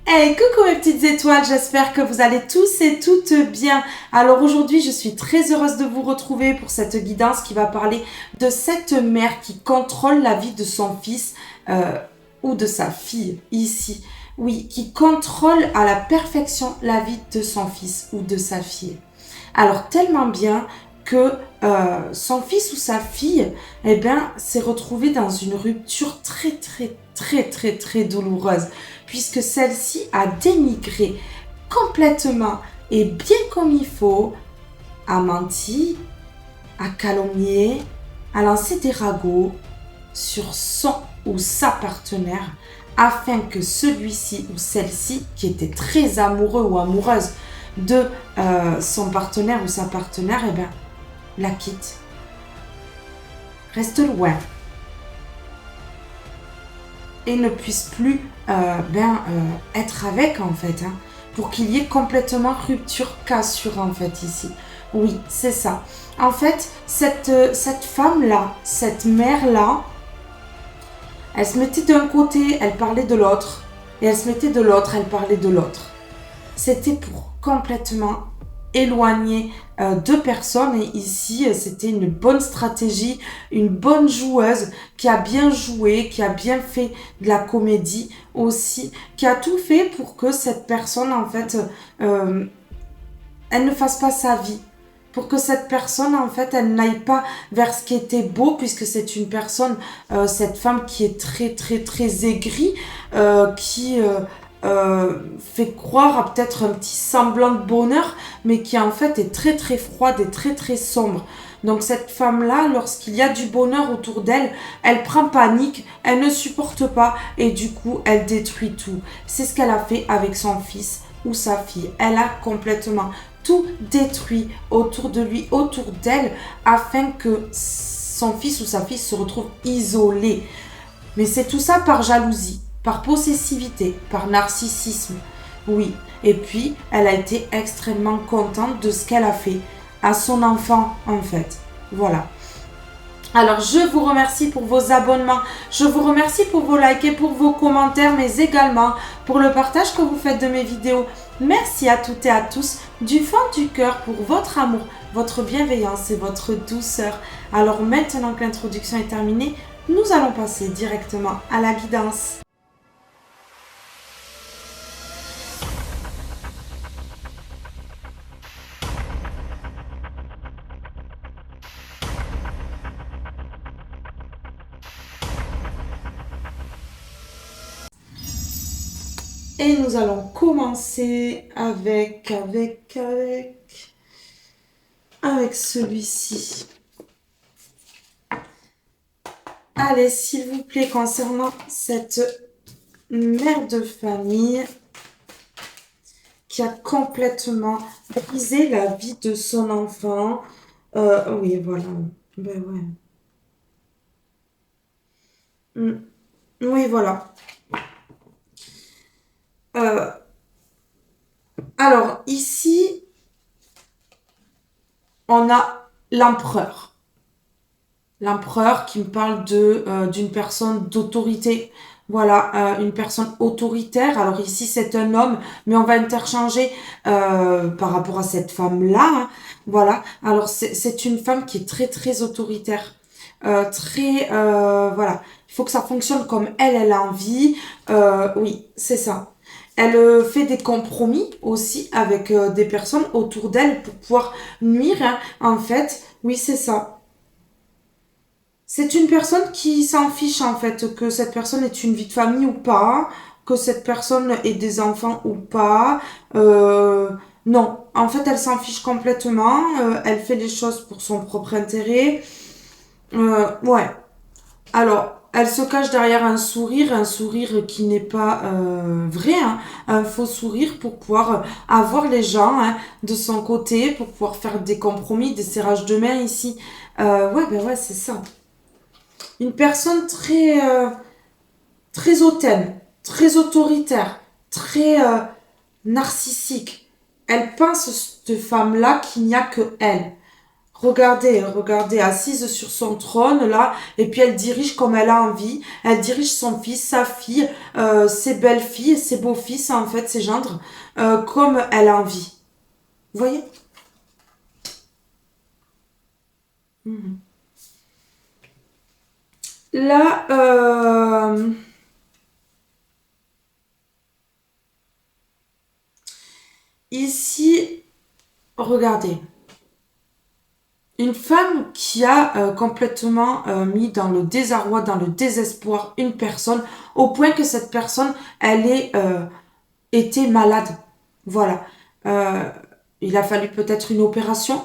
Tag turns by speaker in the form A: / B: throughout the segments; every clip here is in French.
A: Hey, coucou mes petites étoiles, j'espère que vous allez tous et toutes bien. Alors aujourd'hui, je suis très heureuse de vous retrouver pour cette guidance qui va parler de cette mère qui contrôle la vie de son fils ou de sa fille ici. Oui, qui contrôle à la perfection la vie de son fils ou de sa fille. Alors tellement bien que son fils ou sa fille, s'est retrouvé dans une rupture très douloureuse, puisque celle-ci a dénigré complètement et bien comme il faut, a menti, a calomnié, a lancé des ragots sur son ou sa partenaire, afin que celui-ci ou celle-ci, qui était très amoureux ou amoureuse de son partenaire ou sa partenaire, la quitte, reste loin et ne puisse plus être avec en fait, pour qu'il y ait complètement rupture, cassure en fait ici. Oui, c'est ça. En fait, cette femme-là, cette mère-là, elle se mettait d'un côté, elle parlait de l'autre, et elle se mettait de l'autre, elle parlait de l'autre. C'était pour complètement éloigner deux personnes, et ici c'était une bonne stratégie, une bonne joueuse qui a bien joué, qui a bien fait de la comédie aussi, qui a tout fait pour que cette personne en fait elle ne fasse pas sa vie, pour que cette personne en fait elle n'aille pas vers ce qui était beau, puisque c'est une personne, cette femme qui est très aigrie, qui fait croire à peut-être un petit semblant de bonheur, mais qui en fait est très froide et très sombre. Donc cette femme-là, lorsqu'il y a du bonheur autour d'elle, elle prend panique, elle ne supporte pas et du coup elle détruit tout. C'est ce qu'elle a fait avec son fils ou sa fille. Elle a complètement tout détruit autour de lui, autour d'elle, afin que son fils ou sa fille se retrouve isolé. Mais c'est tout ça par jalousie, par possessivité, par narcissisme. Oui. Et puis, elle a été extrêmement contente de ce qu'elle a fait à son enfant, en fait. Voilà. Alors, je vous remercie pour vos abonnements, je vous remercie pour vos likes et pour vos commentaires, mais également pour le partage que vous faites de mes vidéos. Merci à toutes et à tous du fond du cœur pour votre amour, votre bienveillance et votre douceur. Alors maintenant que l'introduction est terminée, nous allons passer directement à la guidance. Et nous allons commencer avec celui-ci. Allez, s'il vous plaît, concernant cette mère de famille qui a complètement brisé la vie de son enfant. Oui, voilà. Ben ouais. Oui, voilà. Alors, ici, on a l'empereur. L'empereur qui me parle d'une personne d'autorité. Voilà, une personne autoritaire. Alors ici, c'est un homme, mais on va interchanger par rapport à cette femme-là. Voilà, alors c'est une femme qui est très autoritaire. Voilà, il faut que ça fonctionne comme elle a envie. Oui, c'est ça. Elle fait des compromis aussi avec des personnes autour d'elle pour pouvoir nuire, en fait. Oui, c'est ça. C'est une personne qui s'en fiche en fait, que cette personne ait une vie de famille ou pas, que cette personne ait des enfants ou pas. Non, en fait, elle s'en fiche complètement. Elle fait les choses pour son propre intérêt. Ouais. Alors, elle se cache derrière un sourire qui n'est pas vrai, un faux sourire pour pouvoir avoir les gens de son côté, pour pouvoir faire des compromis, des serrages de main ici. Ouais, c'est ça. Une personne très hautaine, très autoritaire, très narcissique. Elle pense, cette femme-là, qu'il n'y a que elle. Regardez, regardez, assise sur son trône là, et puis elle dirige comme elle a envie. Elle dirige son fils, sa fille, ses belles-filles, ses beaux-fils, en fait, ses gendres, comme elle a envie. Vous voyez? Mhm. Là, ici, regardez. Une femme qui a complètement mis dans le désarroi, dans le désespoir une personne, au point que cette personne, elle ait été malade. Voilà. Euh, il a fallu peut-être une opération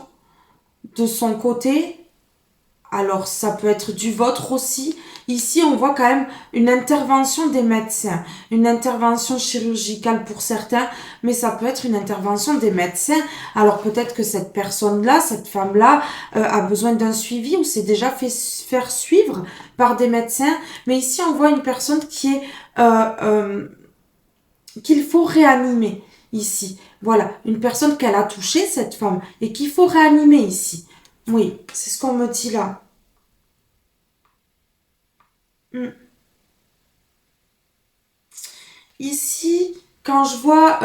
A: de son côté. Alors, ça peut être du vôtre aussi. Ici, on voit quand même une intervention des médecins, une intervention chirurgicale pour certains, mais ça peut être une intervention des médecins. Alors, peut-être que cette personne-là, cette femme-là, a besoin d'un suivi ou s'est déjà fait faire suivre par des médecins. Mais ici, on voit une personne qui est qu'il faut réanimer ici. Voilà, une personne qu'elle a touchée, cette femme, et qu'il faut réanimer ici. Oui, c'est ce qu'on me dit là. Hmm. Ici, quand je vois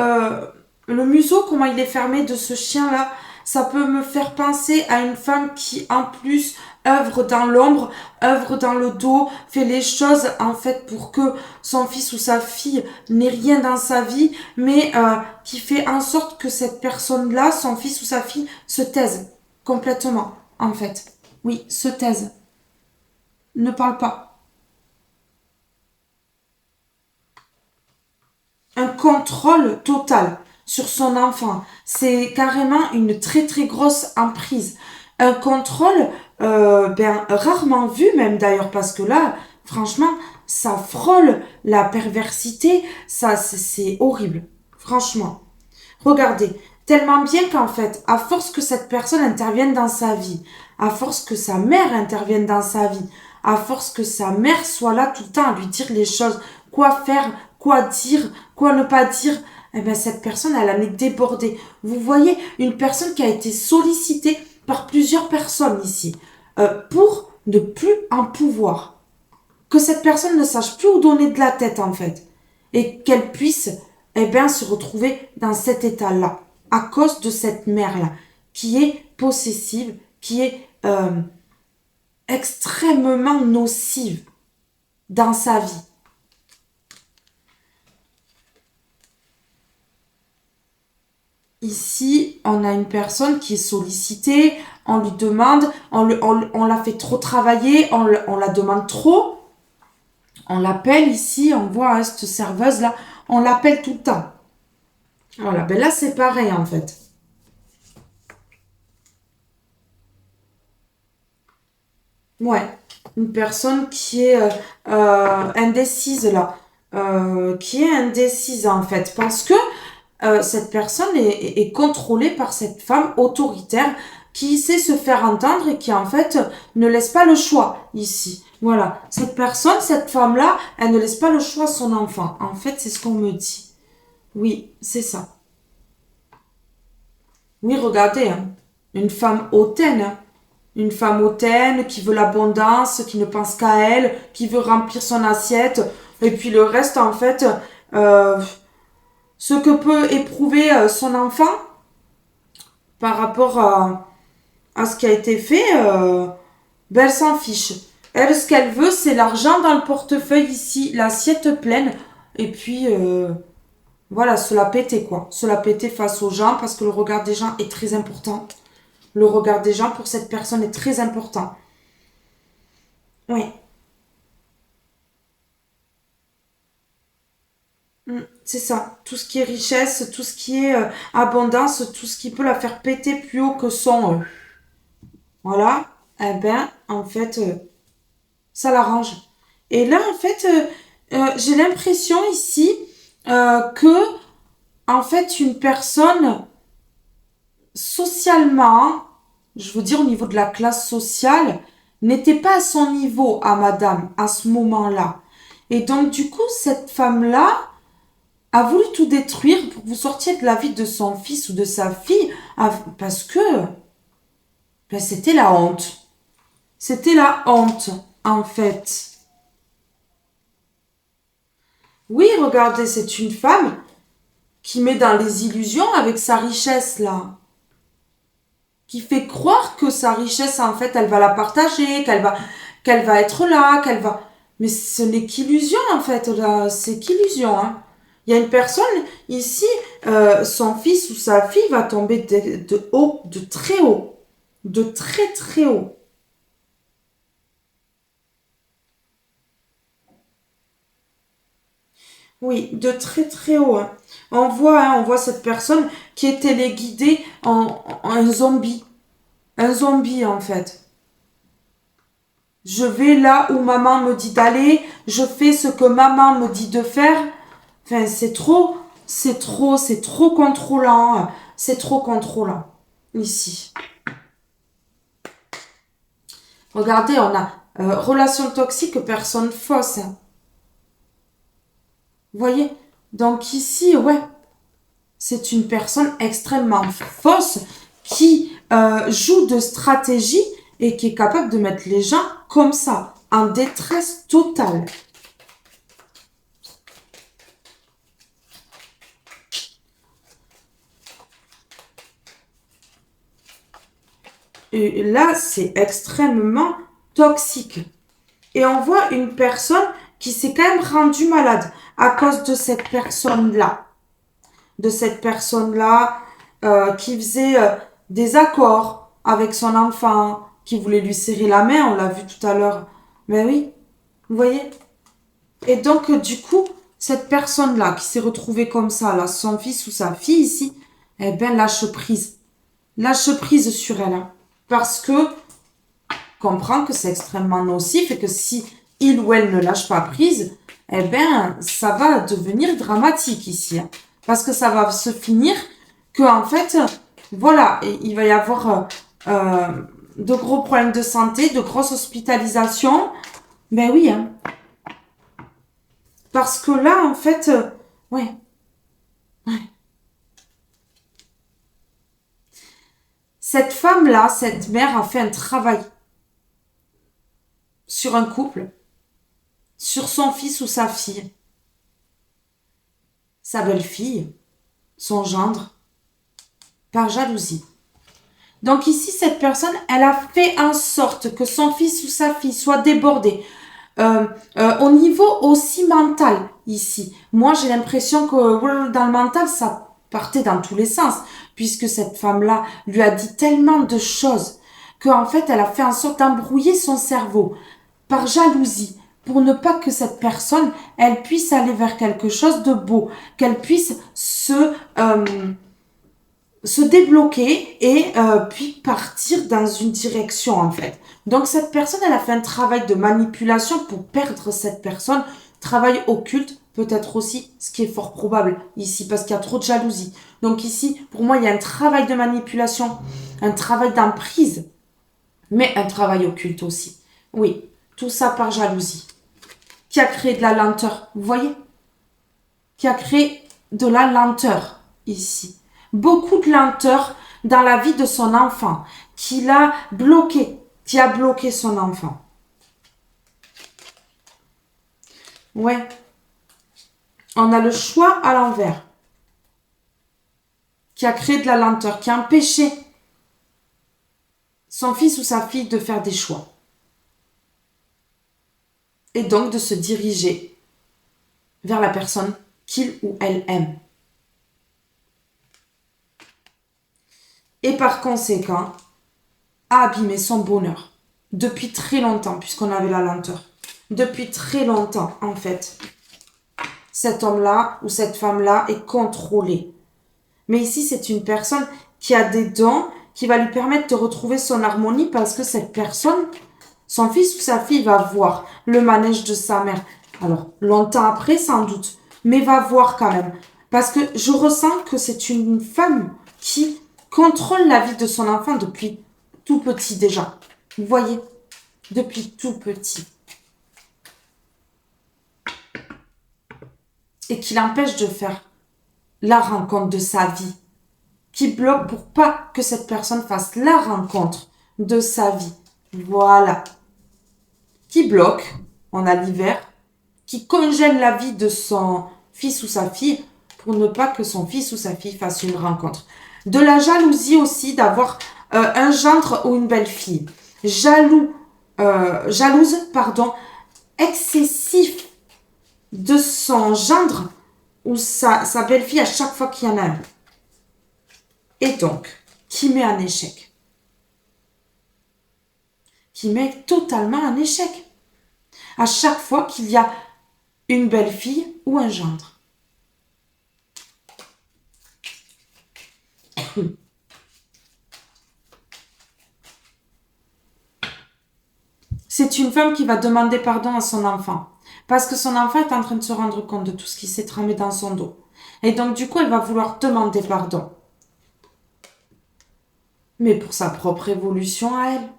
A: le museau, comment il est fermé de ce chien-là, ça peut me faire penser à une femme qui, en plus, œuvre dans l'ombre, œuvre dans le dos, fait les choses, en fait, pour que son fils ou sa fille n'ait rien dans sa vie, mais qui fait en sorte que cette personne-là, son fils ou sa fille, se taise complètement, en fait. Oui, se taise. Ne parle pas. Un contrôle total sur son enfant. C'est carrément une très très grosse emprise. Un contrôle rarement vu même d'ailleurs parce que là, franchement, ça frôle la perversité. Ça, c'est horrible. Franchement. Regardez, tellement bien qu'en fait, à force que cette personne intervienne dans sa vie, à force que sa mère intervienne dans sa vie, à force que sa mère soit là tout le temps à lui dire les choses, quoi faire, quoi dire, quoi ne pas dire, eh bien cette personne, elle en est débordée. Vous voyez, une personne qui a été sollicitée par plusieurs personnes ici, pour ne plus en pouvoir. Que cette personne ne sache plus où donner de la tête en fait. Et qu'elle puisse eh bien, se retrouver dans cet état-là, à cause de cette mère-là, qui est possessive, qui est extrêmement nocive dans sa vie. Ici, on a une personne qui est sollicitée, on lui demande, on la fait trop travailler, on la demande trop, on l'appelle ici, on voit hein, cette serveuse-là, on l'appelle tout le temps. Voilà, ben là c'est pareil en fait. Ouais, une personne qui est indécise là, qui est indécise en fait, parce que cette personne est contrôlée par cette femme autoritaire qui sait se faire entendre et qui en fait ne laisse pas le choix ici. Voilà, cette personne, cette femme-là, elle ne laisse pas le choix à son enfant. En fait, c'est ce qu'on me dit. Oui, c'est ça. Oui, regardez, hein. Une femme hautaine, hein. Une femme hautaine qui veut l'abondance, qui ne pense qu'à elle, qui veut remplir son assiette. Et puis le reste, en fait, euh, ce que peut éprouver son enfant par rapport à ce qui a été fait, ben elle s'en fiche. Elle, ce qu'elle veut, c'est l'argent dans le portefeuille ici, l'assiette pleine. Et puis, voilà, se la péter, quoi. Se la péter face aux gens, parce que le regard des gens est très important. Le regard des gens pour cette personne est très important. Oui, c'est ça. Tout ce qui est richesse, tout ce qui est abondance, tout ce qui peut la faire péter plus haut que son. Voilà. Eh ben, en fait, ça l'arrange. Et là, en fait, j'ai l'impression ici que, en fait, une personne socialement, je veux dire au niveau de la classe sociale, n'était pas à son niveau à madame à ce moment-là. Et donc, du coup, cette femme-là a voulu tout détruire pour que vous sortiez de la vie de son fils ou de sa fille, parce que Ben, c'était la honte. C'était la honte, en fait. Oui, regardez, c'est une femme qui met dans les illusions avec sa richesse, là. Qui fait croire que sa richesse, en fait, elle va la partager, qu'elle va être là, qu'elle va... Mais ce n'est qu'illusion, en fait, là. C'est qu'illusion, hein. Il y a une personne, ici, son fils ou sa fille va tomber de haut, de très haut. De très, très haut. Oui, de très très haut, hein. On voit cette personne qui est téléguidée en un zombie. Un zombie, en fait. Je vais là où maman me dit d'aller, je fais ce que maman me dit de faire. Enfin, c'est trop contrôlant. C'est trop contrôlant. Ici. Regardez, on a relation toxique, personne fausse, hein. Vous voyez? Donc ici, ouais, c'est une personne extrêmement fausse qui joue de stratégie et qui est capable de mettre les gens comme ça, en détresse totale. Et là, c'est extrêmement toxique. Et on voit une personne qui s'est quand même rendue malade à cause de cette personne-là. De cette personne-là qui faisait des accords avec son enfant, qui voulait lui serrer la main, on l'a vu tout à l'heure. Mais oui, vous voyez. Et donc, du coup, cette personne-là qui s'est retrouvée comme ça, là, son fils ou sa fille ici, eh ben, lâche prise. Lâche prise sur elle, hein. Parce que comprend que c'est extrêmement nocif et que si il ou elle ne lâche pas prise, eh ben, ça va devenir dramatique ici, hein. Parce que ça va se finir que, en fait, voilà, il va y avoir de gros problèmes de santé, de grosses hospitalisations. Ben oui, hein. Parce que là, en fait, ouais, ouais. Cette femme-là, cette mère a fait un travail sur un couple, sur son fils ou sa fille, sa belle-fille, son gendre, par jalousie. Donc ici, cette personne, elle a fait en sorte que son fils ou sa fille soit débordé. Au niveau aussi mental, ici. Moi, j'ai l'impression que dans le mental, ça partait dans tous les sens, puisque cette femme-là lui a dit tellement de choses qu'en fait, elle a fait en sorte d'embrouiller son cerveau par jalousie, pour ne pas que cette personne, elle puisse aller vers quelque chose de beau, qu'elle puisse se débloquer et puis partir dans une direction en fait. Donc cette personne, elle a fait un travail de manipulation pour perdre cette personne, travail occulte peut-être aussi, ce qui est fort probable ici parce qu'il y a trop de jalousie. Donc ici, pour moi, il y a un travail de manipulation, un travail d'emprise, mais un travail occulte aussi. Oui, tout ça par jalousie, qui a créé de la lenteur, vous voyez? Qui a créé de la lenteur ici. Beaucoup de lenteur dans la vie de son enfant, qui l'a bloqué, qui a bloqué son enfant. Ouais, on a le choix à l'envers, qui a créé de la lenteur, qui a empêché son fils ou sa fille de faire des choix. Et donc de se diriger vers la personne qu'il ou elle aime. Et par conséquent, a abîmé son bonheur. Depuis très longtemps, puisqu'on avait la lenteur. Depuis très longtemps, en fait. Cet homme-là ou cette femme-là est contrôlé. Mais ici, c'est une personne qui a des dons qui va lui permettre de retrouver son harmonie parce que cette personne, son fils ou sa fille va voir le manège de sa mère. Alors, longtemps après, sans doute, mais va voir quand même. Parce que je ressens que c'est une femme qui contrôle la vie de son enfant depuis tout petit déjà. Vous voyez, depuis tout petit. Et qui l'empêche de faire la rencontre de sa vie. Qui bloque pour pas que cette personne fasse la rencontre de sa vie. Voilà. Qui bloque, on a l'hiver, qui congèle la vie de son fils ou sa fille pour ne pas que son fils ou sa fille fasse une rencontre. De la jalousie aussi d'avoir un gendre ou une belle-fille. Jalouse, pardon, excessif de son gendre ou sa belle-fille à chaque fois qu'il y en a un. Et donc, qui met un échec. Qui met totalement un échec. À chaque fois qu'il y a une belle-fille ou un gendre. C'est une femme qui va demander pardon à son enfant. Parce que son enfant est en train de se rendre compte de tout ce qui s'est tramé dans son dos. Et donc, du coup, elle va vouloir demander pardon. Mais pour sa propre évolution à elle.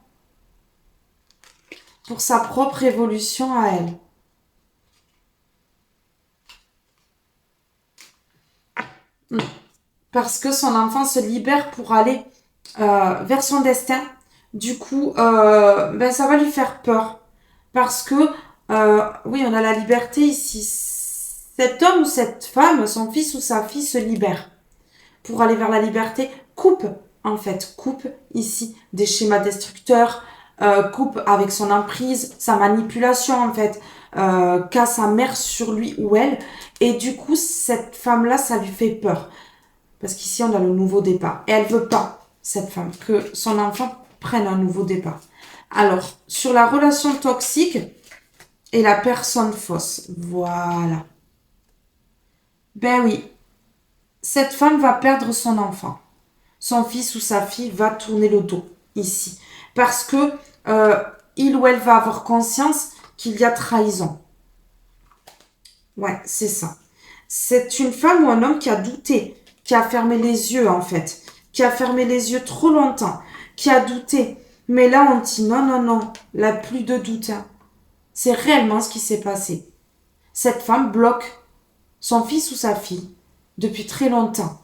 A: Pour sa propre évolution à elle. Parce que son enfant se libère pour aller vers son destin. Du coup, ça va lui faire peur. Parce que, oui, on a la liberté ici. Cet homme ou cette femme, son fils ou sa fille se libère. Pour aller vers la liberté, coupe ici des schémas destructeurs, coupe avec son emprise, sa manipulation en fait, qu'a sa mère sur lui ou elle. Et du coup, cette femme-là, ça lui fait peur. Parce qu'ici, on a le nouveau départ. Et elle veut pas, cette femme, que son enfant prenne un nouveau départ. Alors, sur la relation toxique et la personne fausse. Voilà. Ben oui. Cette femme va perdre son enfant. Son fils ou sa fille va tourner le dos, ici. Parce que il ou elle va avoir conscience qu'il y a trahison. Ouais, c'est ça. C'est une femme ou un homme qui a douté, qui a fermé les yeux en fait, qui a fermé les yeux trop longtemps, qui a douté. Mais là, on dit non, non, non, là, plus de doute. Hein. C'est réellement ce qui s'est passé. Cette femme bloque son fils ou sa fille depuis très longtemps.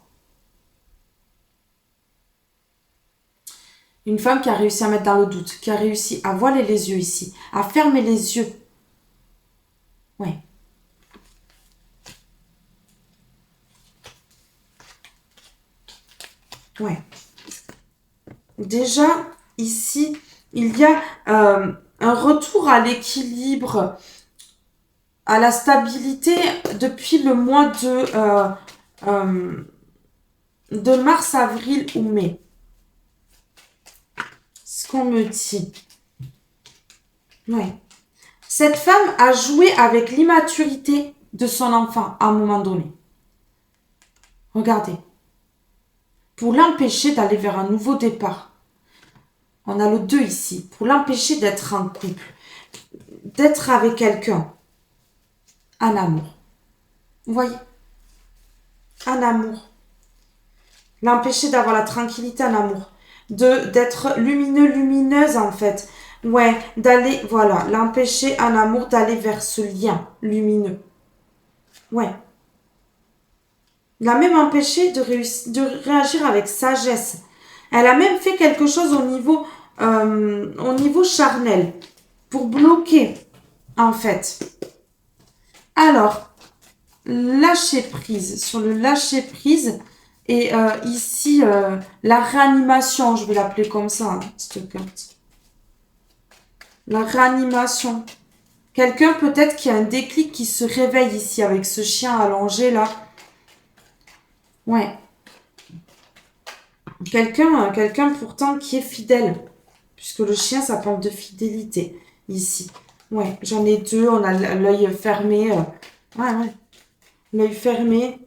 A: Une femme qui a réussi à mettre dans le doute, qui a réussi à voiler les yeux ici, à fermer les yeux. Ouais. Ouais. Déjà, ici, il y a un retour à l'équilibre, à la stabilité depuis le mois de mars, avril ou mai. Ce qu'on me dit. Ouais. Cette femme a joué avec l'immaturité de son enfant à un moment donné. Regardez. Pour l'empêcher d'aller vers un nouveau départ. On a le 2 ici. Pour l'empêcher d'être en couple. D'être avec quelqu'un. Un amour. Vous voyez? Un amour. L'empêcher d'avoir la tranquillité, un amour. D'être lumineux, lumineuse en fait. Ouais, d'aller, voilà, l'empêcher un amour d'aller vers ce lien lumineux. Ouais. L'a même empêché de réagir avec sagesse. Elle a même fait quelque chose au niveau charnel pour bloquer, en fait. Alors, lâcher prise. Sur le lâcher prise, et ici, la réanimation, je vais l'appeler comme ça, hein, cette carte. La réanimation. Quelqu'un peut-être qui a un déclic qui se réveille ici avec ce chien allongé là. Ouais. Quelqu'un pourtant qui est fidèle. Puisque le chien, ça parle de fidélité ici. Ouais, j'en ai 2. On a l'œil fermé. Ouais. L'œil fermé.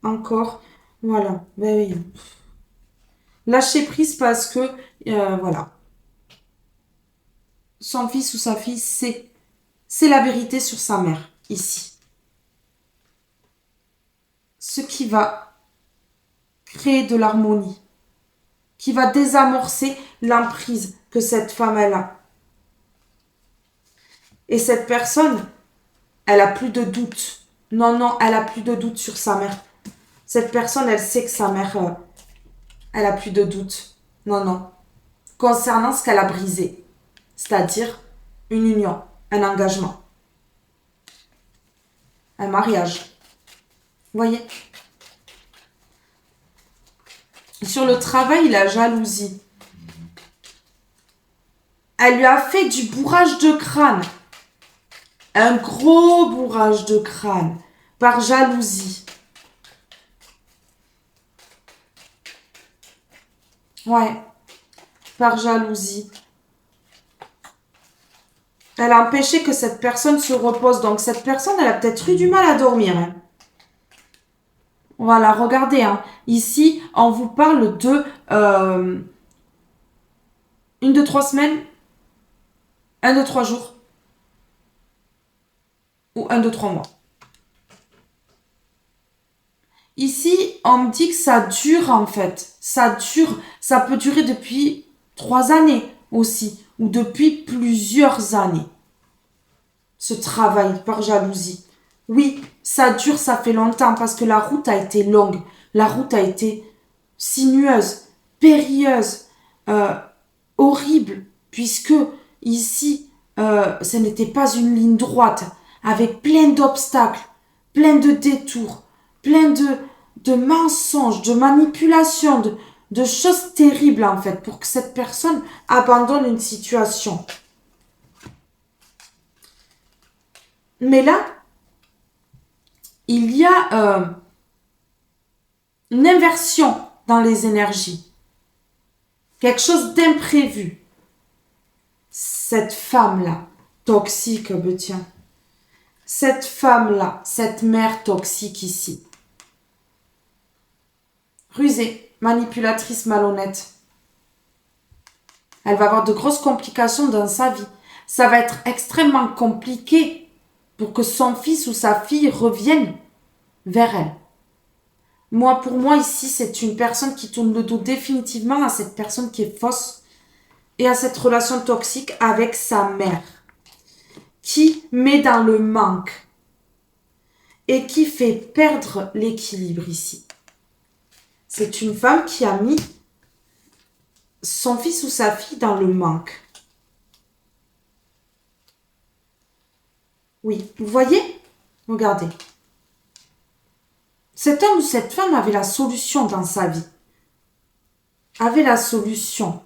A: Encore. Voilà. Ben oui. Lâcher prise parce que, voilà. Son fils ou sa fille, c'est la vérité sur sa mère, ici. Ce qui va créer de l'harmonie, qui va désamorcer l'emprise que cette femme elle a. Et cette personne, elle a plus de doute. Non, elle a plus de doute sur sa mère. Cette personne, elle sait que sa mère, elle a plus de doute. Non. concernant ce qu'elle a brisé, c'est-à-dire une union, un engagement, un mariage. Vous voyez? Sur le travail, la jalousie. Elle lui a fait du bourrage de crâne. Un gros bourrage de crâne par jalousie. Ouais, par jalousie. Elle a empêché que cette personne se repose. Donc cette personne, elle a peut-être eu du mal à dormir. Hein. Voilà, regardez. Hein. Ici, on vous parle de 1, 2, 3 semaines, 1, 2, 3 jours ou 1, 2, 3 mois. Ici, on me dit que ça dure en fait. Ça dure, ça peut durer depuis 3 années aussi ou depuis plusieurs années. Ce travail par jalousie. Oui, ça dure, ça fait longtemps parce que la route a été longue. La route a été sinueuse, périlleuse, horrible, puisque ici, ce n'était pas une ligne droite, avec plein d'obstacles, plein de détours, plein de mensonges, de manipulations, de choses terribles en fait, pour que cette personne abandonne une situation. Mais là, il y a une inversion dans les énergies. Quelque chose d'imprévu. Cette femme-là, toxique, tiens. Cette femme-là, cette mère toxique ici. Rusée, manipulatrice, malhonnête. Elle va avoir de grosses complications dans sa vie. Ça va être extrêmement compliqué pour que son fils ou sa fille revienne vers elle. Pour moi, ici, c'est une personne qui tourne le dos définitivement à cette personne qui est fausse et à cette relation toxique avec sa mère, qui met dans le manque et qui fait perdre l'équilibre ici. C'est une femme qui a mis son fils ou sa fille dans le manque. Oui, vous voyez? Regardez. Cet homme ou cette femme avait la solution dans sa vie. Avait la solution.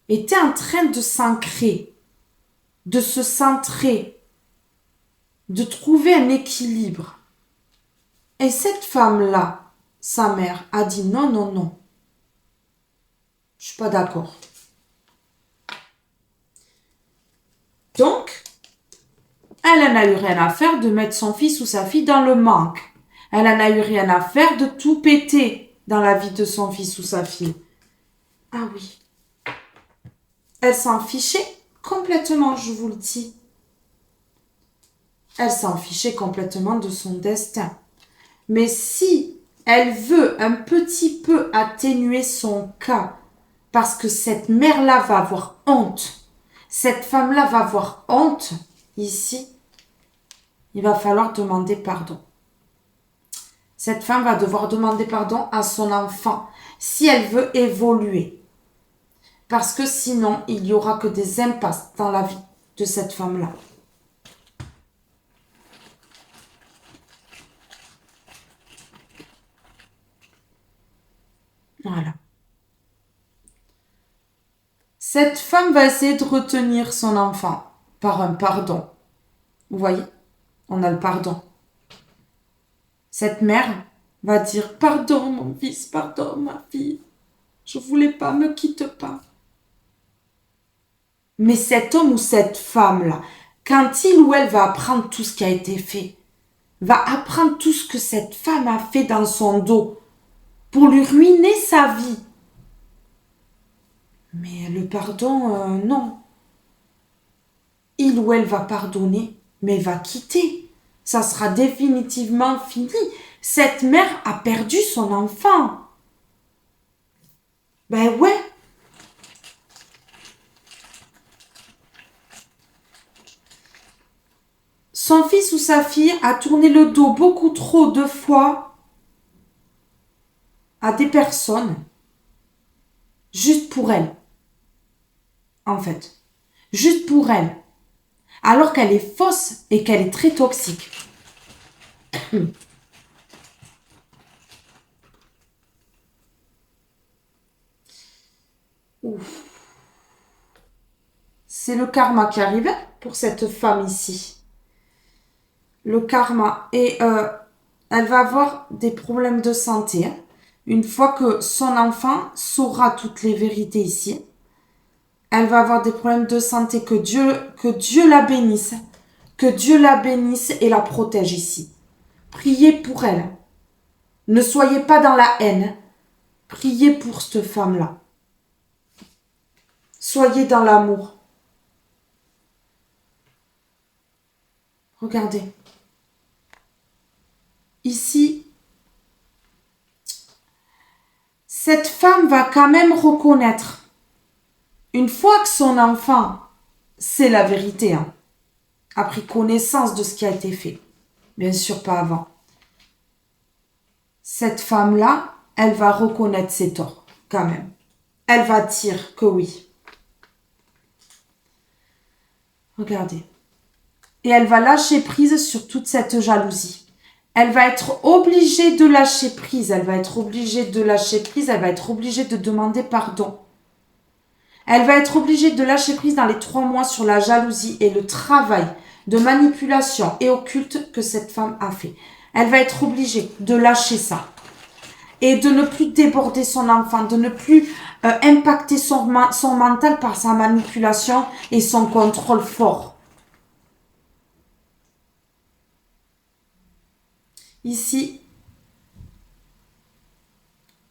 A: Était en train de s'ancrer, de se centrer, de trouver un équilibre. Et cette femme-là, sa mère, a dit non, non, non. Je suis pas d'accord. Donc, elle n'en a eu rien à faire de mettre son fils ou sa fille dans le manque. Elle n'en a eu rien à faire de tout péter dans la vie de son fils ou sa fille. Ah oui. Elle s'en fichait complètement, je vous le dis. Elle s'en fichait complètement de son destin. Mais si elle veut un petit peu atténuer son cas, parce que cette mère-là va avoir honte, cette femme-là va avoir honte, ici, il va falloir demander pardon. Cette femme va devoir demander pardon à son enfant si elle veut évoluer. Parce que sinon, il n'y aura que des impasses dans la vie de cette femme-là. Voilà. Cette femme va essayer de retenir son enfant par un pardon. Vous voyez? On a le pardon. Cette mère va dire « Pardon mon fils, pardon ma fille, je voulais pas, me quitte pas. » Mais cet homme ou cette femme-là, quand il ou elle va apprendre tout ce qui a été fait, va apprendre tout ce que cette femme a fait dans son dos pour lui ruiner sa vie. Mais le pardon, non. Il ou elle va pardonner, mais va quitter. Ça sera définitivement fini. Cette mère a perdu son enfant. Ben ouais. Son fils ou sa fille a tourné le dos beaucoup trop de fois à des personnes juste pour elle. en fait. Juste pour elle. Alors qu'elle est fausse et qu'elle est très toxique. Ouf. C'est le karma qui arrive pour cette femme ici. Le karma. Et elle va avoir des problèmes de santé. Une fois que son enfant saura toutes les vérités ici, elle va avoir des problèmes de santé. Que Dieu la bénisse. Que Dieu la bénisse et la protège ici. Priez pour elle. Ne soyez pas dans la haine. Priez pour cette femme-là. Soyez dans l'amour. Regardez. Ici, cette femme va quand même reconnaître, une fois que son enfant, c'est la vérité, hein, a pris connaissance de ce qui a été fait. Bien sûr, pas avant. Cette femme-là, elle va reconnaître ses torts, quand même. Elle va dire que oui. Regardez. Et elle va lâcher prise sur toute cette jalousie. Elle va être obligée de lâcher prise. Elle va être obligée de lâcher prise. Elle va être obligée de demander pardon. Elle va être obligée de lâcher prise dans les 3 mois sur la jalousie et le travail de manipulation et occulte que cette femme a fait. Elle va être obligée de lâcher ça. Et de ne plus déborder son enfant, de ne plus impacter son mental par sa manipulation et son contrôle fort. Ici,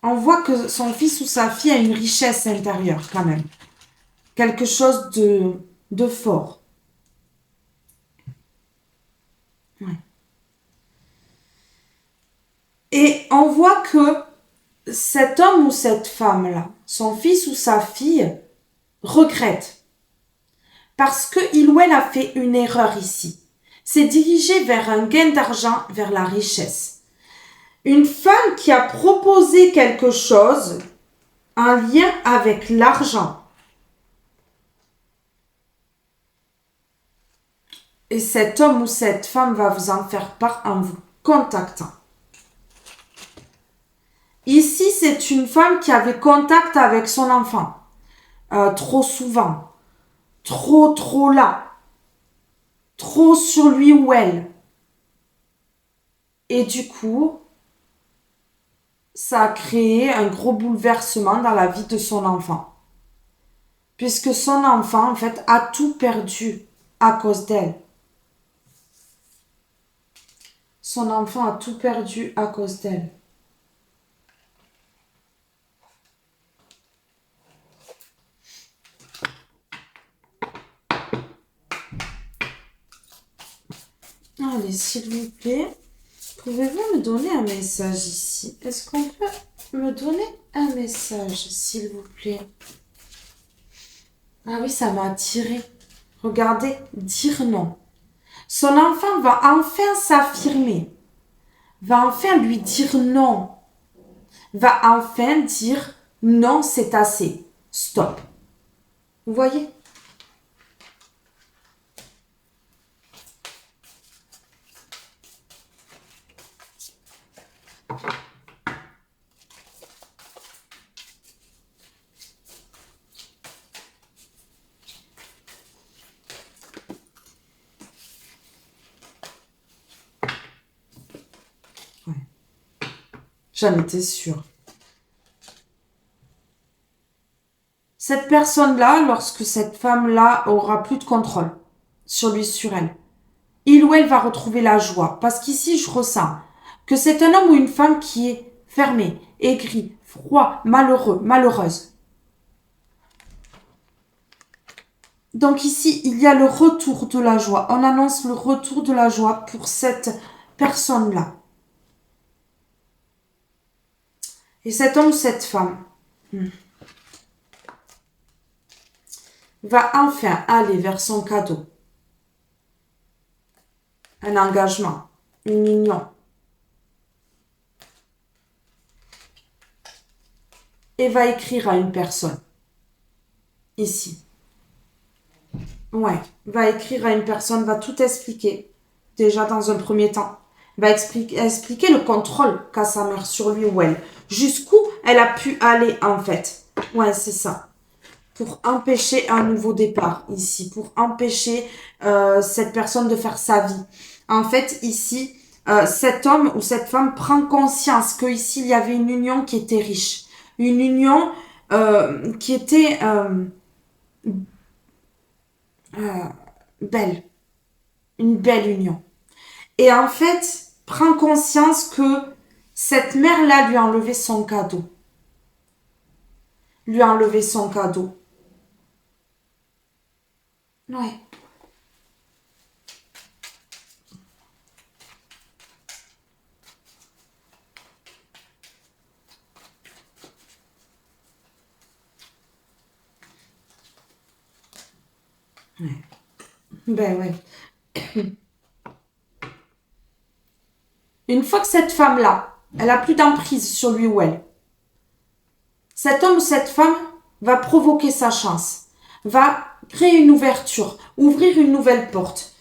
A: on voit que son fils ou sa fille a une richesse intérieure quand même. Quelque chose de fort. Ouais. Et on voit que cet homme ou cette femme-là, son fils ou sa fille, regrette. Parce qu'il ou elle a fait une erreur ici. C'est dirigé vers un gain d'argent, vers la richesse. Une femme qui a proposé quelque chose en lien avec l'argent. Et cet homme ou cette femme va vous en faire part en vous contactant. Ici, c'est une femme qui avait contact avec son enfant. Trop souvent. Trop là. Trop sur lui ou elle. Et du coup, ça a créé un gros bouleversement dans la vie de son enfant. Puisque son enfant, en fait, a tout perdu à cause d'elle. Son enfant a tout perdu à cause d'elle. Allez, s'il vous plaît, pouvez-vous me donner un message ici? Est-ce qu'on peut me donner un message, s'il vous plaît? Ah oui, ça m'a attiré. Regardez, dire non. Son enfant va enfin s'affirmer. Va enfin lui dire non. Va enfin dire non, c'est assez. Stop. Vous voyez? Ouais. J'en étais sûre. Cette personne-là, lorsque cette femme-là aura plus de contrôle sur lui, sur elle, il ou elle va retrouver la joie. Parce qu'ici, je ressens que c'est un homme ou une femme qui est fermé, aigri, froid, malheureux, malheureuse. Donc ici, il y a le retour de la joie. On annonce le retour de la joie pour cette personne-là. Et cet homme ou cette femme va enfin aller vers son cadeau. Un engagement, une union. Et va écrire à une personne. Ici. Ouais, va écrire à une personne, va tout expliquer. Déjà dans un premier temps. Va expliquer le contrôle qu'a sa mère sur lui ou elle. Jusqu'où elle a pu aller en fait. Ouais, c'est ça. Pour empêcher un nouveau départ ici. Pour empêcher cette personne de faire sa vie. En fait, ici, cet homme ou cette femme prend conscience que ici il y avait une union qui était riche. Une union qui était belle. Une belle union. Et en fait, prend conscience que cette mère-là lui a enlevé son cadeau. Lui a enlevé son cadeau. Ouais. Ben ouais. Une fois que cette femme-là, elle a plus d'emprise sur lui ou elle, cet homme ou cette femme va provoquer sa chance, va créer une ouverture, ouvrir une nouvelle porte.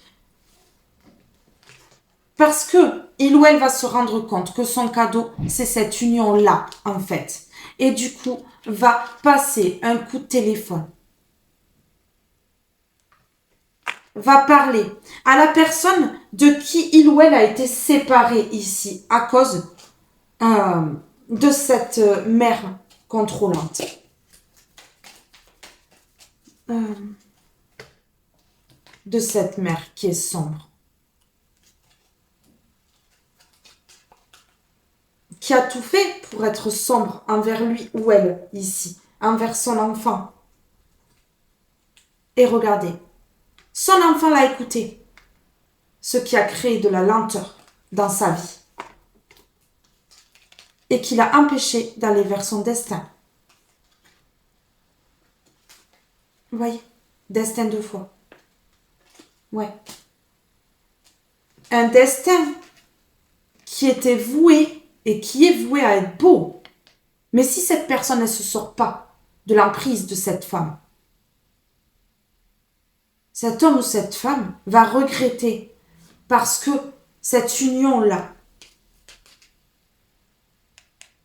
A: Parce que il ou elle va se rendre compte que son cadeau, c'est cette union-là, en fait. Et du coup, va passer un coup de téléphone. Va parler à la personne de qui il ou elle a été séparé ici à cause de cette mère contrôlante. De cette mère qui est sombre. Qui a tout fait pour être sombre envers lui ou elle ici, envers son enfant. Et regardez, son enfant l'a écouté, ce qui a créé de la lenteur dans sa vie et qui l'a empêché d'aller vers son destin. Vous voyez, destin deux fois. Ouais. Un destin qui était voué et qui est voué à être beau. Mais si cette personne ne se sort pas de l'emprise de cette femme, cet homme ou cette femme va regretter parce que cette union-là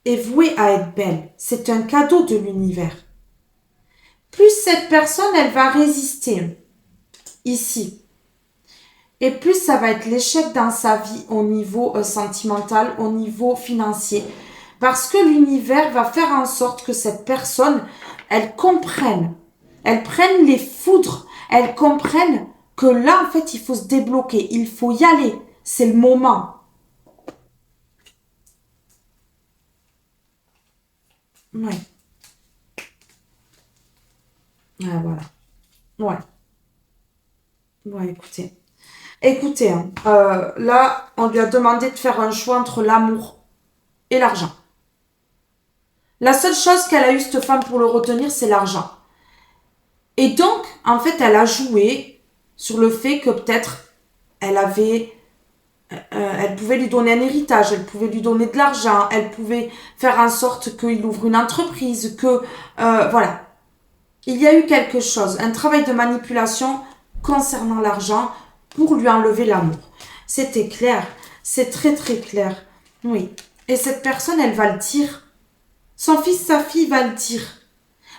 A: est vouée à être belle. C'est un cadeau de l'univers. Plus cette personne, elle va résister ici. Et plus ça va être l'échec dans sa vie au niveau sentimental, au niveau financier. Parce que l'univers va faire en sorte que cette personne, elle comprenne. Elle prenne les foudres. Elle comprenne que là, en fait, il faut se débloquer. Il faut y aller. C'est le moment. Ouais. Ah, voilà. Ouais. Ouais, écoutez. Écoutez, hein, là, on lui a demandé de faire un choix entre l'amour et l'argent. La seule chose qu'elle a eu, cette femme, pour le retenir, c'est l'argent. Et donc, en fait, elle a joué sur le fait que peut-être elle pouvait lui donner un héritage, elle pouvait lui donner de l'argent, elle pouvait faire en sorte qu'il ouvre une entreprise, voilà. Il y a eu quelque chose, un travail de manipulation concernant l'argent pour lui enlever l'amour. C'était clair, c'est très très clair. Oui. Et cette personne, elle va le dire. Son fils, sa fille va le dire.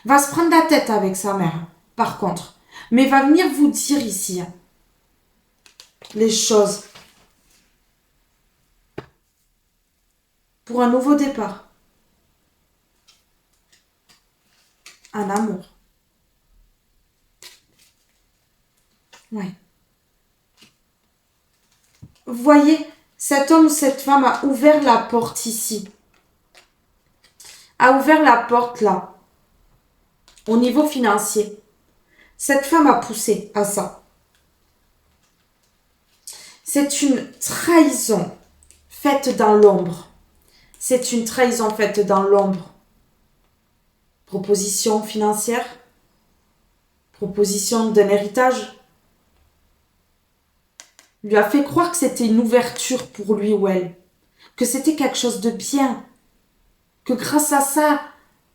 A: Va se prendre la tête avec sa mère, par contre. Mais va venir vous dire ici les choses pour un nouveau départ. Un amour. Ouais. Vous voyez, cet homme ou cette femme a ouvert la porte ici. A ouvert la porte là. Au niveau financier. Cette femme a poussé à ça. C'est une trahison faite dans l'ombre. C'est une trahison faite dans l'ombre. Proposition financière. Proposition d'un héritage. Lui a fait croire que c'était une ouverture pour lui ou elle. Que c'était quelque chose de bien. Que grâce à ça,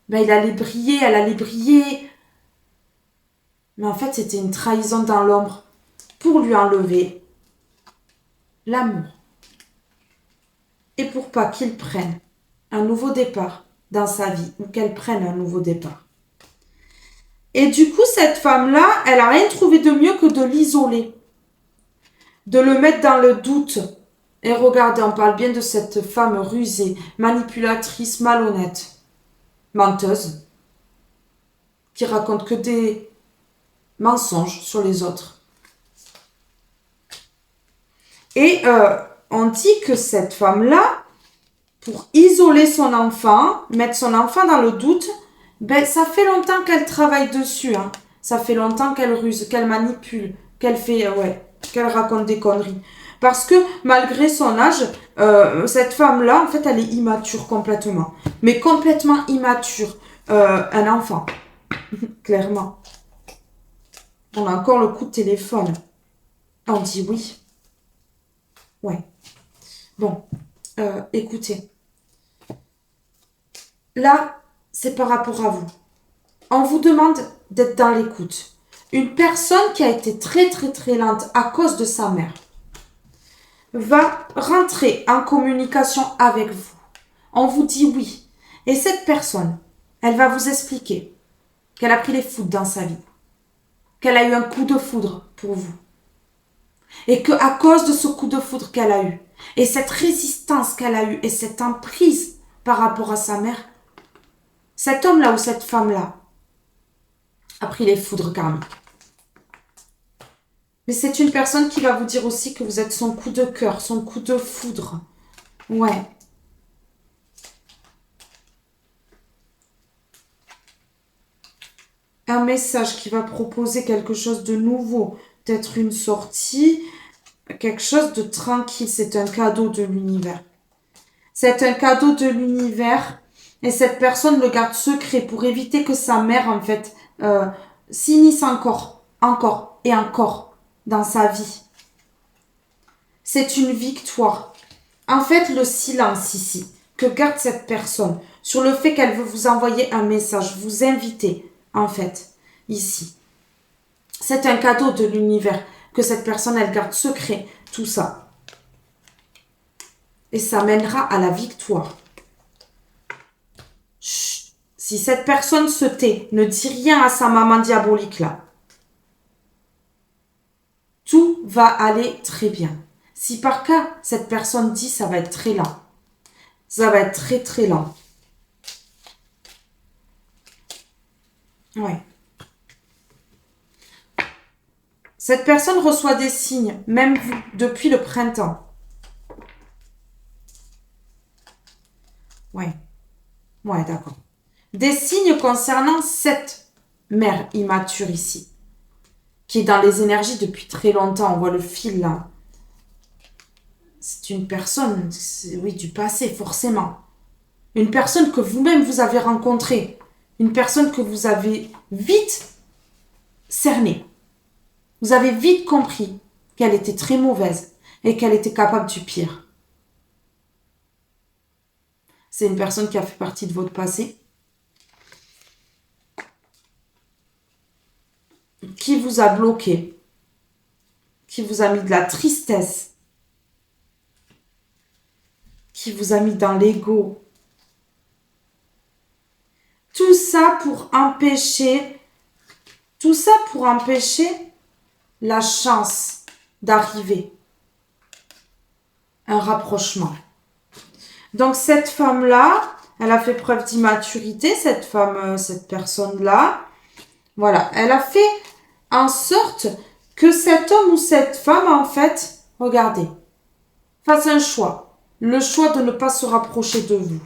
A: ben, il allait briller, elle allait briller. Mais en fait, c'était une trahison dans l'ombre pour lui enlever l'amour. Et pour pas qu'il prenne un nouveau départ dans sa vie ou qu'elle prenne un nouveau départ. Et du coup, cette femme-là, elle a rien trouvé de mieux que de l'isoler, de le mettre dans le doute. Et regardez, on parle bien de cette femme rusée, manipulatrice, malhonnête, menteuse, qui raconte que des mensonges sur les autres. Et on dit que cette femme-là, pour isoler son enfant, mettre son enfant dans le doute, ben ça fait longtemps qu'elle travaille dessus. Hein. Ça fait longtemps qu'elle ruse, qu'elle manipule, qu'elle fait, qu'elle raconte des conneries. Parce que malgré son âge, cette femme-là, en fait, elle est immature complètement. Mais complètement immature. Un enfant. Clairement. On a encore le coup de téléphone. On dit oui. Ouais. Bon. Écoutez. Là, c'est par rapport à vous. On vous demande d'être dans l'écoute. Une personne qui a été très très très lente à cause de sa mère va rentrer en communication avec vous. On vous dit oui. Et cette personne, elle va vous expliquer qu'elle a pris les foudres dans sa vie, qu'elle a eu un coup de foudre pour vous. Et qu'à cause de ce coup de foudre qu'elle a eu, et cette résistance qu'elle a eue, et cette emprise par rapport à sa mère, cet homme-là ou cette femme-là a pris les foudres karmiques. Mais c'est une personne qui va vous dire aussi que vous êtes son coup de cœur, son coup de foudre. Ouais. Un message qui va proposer quelque chose de nouveau, peut-être une sortie, quelque chose de tranquille. C'est un cadeau de l'univers. C'est un cadeau de l'univers et cette personne le garde secret pour éviter que sa mère, en fait, s'immisce encore et encore dans sa vie. C'est une victoire. En fait, le silence ici que garde cette personne sur le fait qu'elle veut vous envoyer un message, vous inviter, en fait, ici. C'est un cadeau de l'univers que cette personne, elle garde secret, tout ça. Et ça mènera à la victoire. Chut. Si cette personne se tait, ne dit rien à sa maman diabolique là. Tout va aller très bien. Si par cas, cette personne dit, ça va être très lent. Ça va être très très lent. Ouais. Cette personne reçoit des signes, même depuis le printemps. Ouais. Ouais, d'accord. Des signes concernant cette mère immature ici, qui est dans les énergies depuis très longtemps. On voit le fil là. C'est une personne, oui, du passé, forcément. Une personne que vous-même vous avez rencontrée. Une personne que vous avez vite cernée. Vous avez vite compris qu'elle était très mauvaise et qu'elle était capable du pire. C'est une personne qui a fait partie de votre passé, qui vous a bloqué, qui vous a mis de la tristesse, qui vous a mis dans l'ego. Tout ça pour empêcher la chance d'arriver. Un rapprochement. Donc cette femme-là, elle a fait preuve d'immaturité, cette personne-là. Voilà, elle a fait en sorte que cet homme ou cette femme, en fait, regardez, fasse un choix. Le choix de ne pas se rapprocher de vous.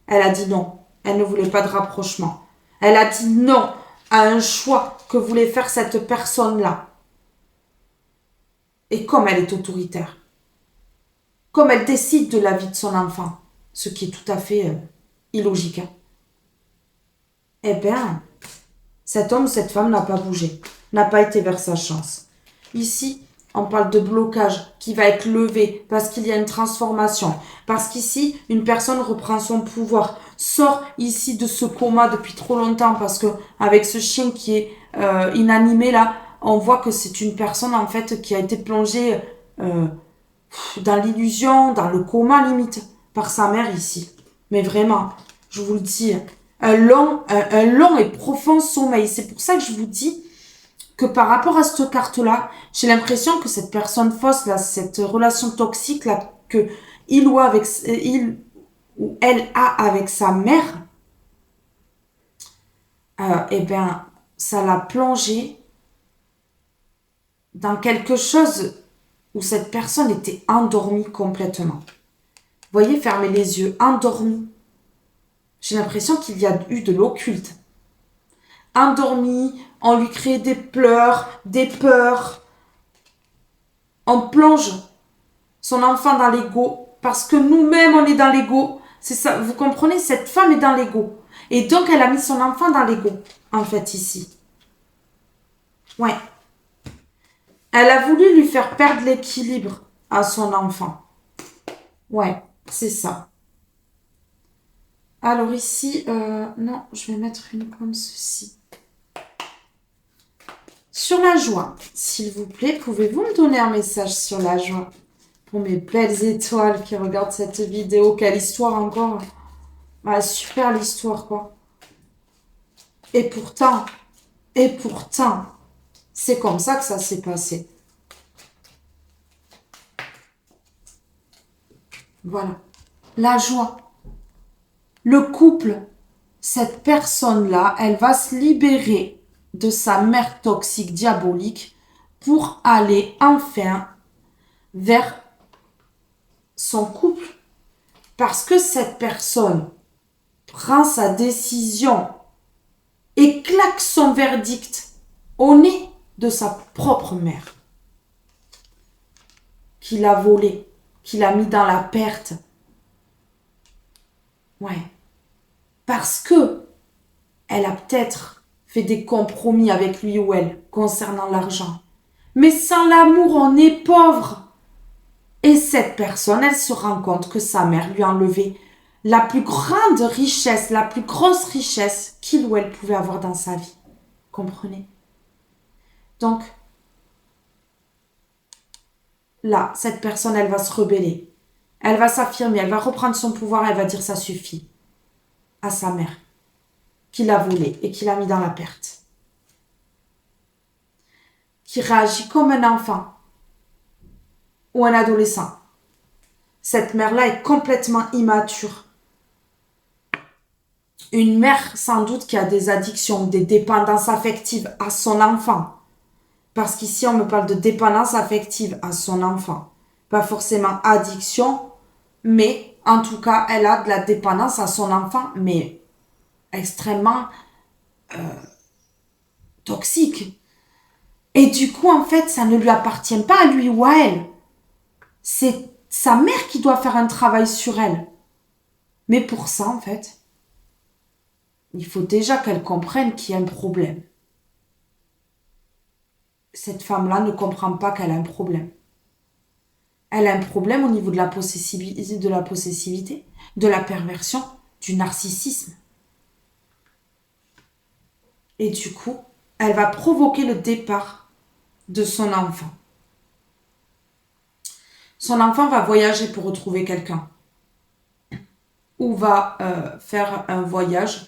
A: Elle a dit non. Elle ne voulait pas de rapprochement. Elle a dit non à un choix que voulait faire cette personne-là. Et comme elle est autoritaire, comme elle décide de la vie de son enfant, ce qui est tout à fait illogique, hein, eh bien, cet homme ou cette femme n'a pas bougé, n'a pas été vers sa chance. Ici, on parle de blocage qui va être levé parce qu'il y a une transformation. Parce qu'ici, une personne reprend son pouvoir sort ici de ce coma depuis trop longtemps parce que avec ce chien qui est inanimé là, on voit que c'est une personne en fait qui a été plongée dans l'illusion, dans le coma limite, par sa mère ici. Mais vraiment, je vous le dis, un long et profond sommeil. C'est pour ça que je vous dis que par rapport à cette carte-là, j'ai l'impression que cette personne fausse, là, cette relation toxique, là, que il ou elle a avec sa mère, eh bien, ça l'a plongée dans quelque chose où cette personne était endormie complètement. Vous voyez, fermez les yeux, endormie. J'ai l'impression qu'il y a eu de l'occulte. Endormie, on lui crée des pleurs, des peurs. On plonge son enfant dans l'ego parce que nous-mêmes, on est dans l'ego. C'est ça, vous comprenez, cette femme est dans l'ego. Et donc, elle a mis son enfant dans l'ego, en fait, ici. Ouais. Elle a voulu lui faire perdre l'équilibre à son enfant. Ouais, c'est ça. Alors ici, non, je vais mettre une comme ceci. Sur la joie, s'il vous plaît, pouvez-vous me donner un message sur la joie pour mes belles étoiles qui regardent cette vidéo? Quelle histoire encore! Ah, super l'histoire, quoi. Et pourtant, c'est comme ça que ça s'est passé. Voilà. La joie. Le couple, cette personne-là, elle va se libérer de sa mère toxique, diabolique, pour aller enfin vers son couple. Parce que cette personne prend sa décision et claque son verdict au nez de sa propre mère, qui l'a volé, qui l'a mis dans la perte. Ouais. Parce que elle a peut-être fait des compromis avec lui ou elle concernant l'argent. Mais sans l'amour, on est pauvre. Et cette personne, elle se rend compte que sa mère lui a enlevé la plus grande richesse, la plus grosse richesse qu'il ou elle pouvait avoir dans sa vie. Comprenez? Donc, là, cette personne, elle va se rebeller. Elle va s'affirmer, elle va reprendre son pouvoir, elle va dire ça suffit à sa mère, qui l'a volé et qui l'a mis dans la perte. Qui réagit comme un enfant ou un adolescent. Cette mère-là est complètement immature. Une mère, sans doute, qui a des addictions, des dépendances affectives à son enfant. Parce qu'ici, on me parle de dépendance affective à son enfant. Pas forcément addiction, mais en tout cas, elle a de la dépendance à son enfant, mais extrêmement toxique. Et du coup, en fait, ça ne lui appartient pas à lui ou à elle. C'est sa mère qui doit faire un travail sur elle. Mais pour ça, en fait, il faut déjà qu'elle comprenne qu'il y a un problème. Cette femme-là ne comprend pas qu'elle a un problème. Elle a un problème au niveau de la possessivité, de la perversion, du narcissisme. Et du coup, elle va provoquer le départ de son enfant. Son enfant va voyager pour retrouver quelqu'un. Ou va faire un voyage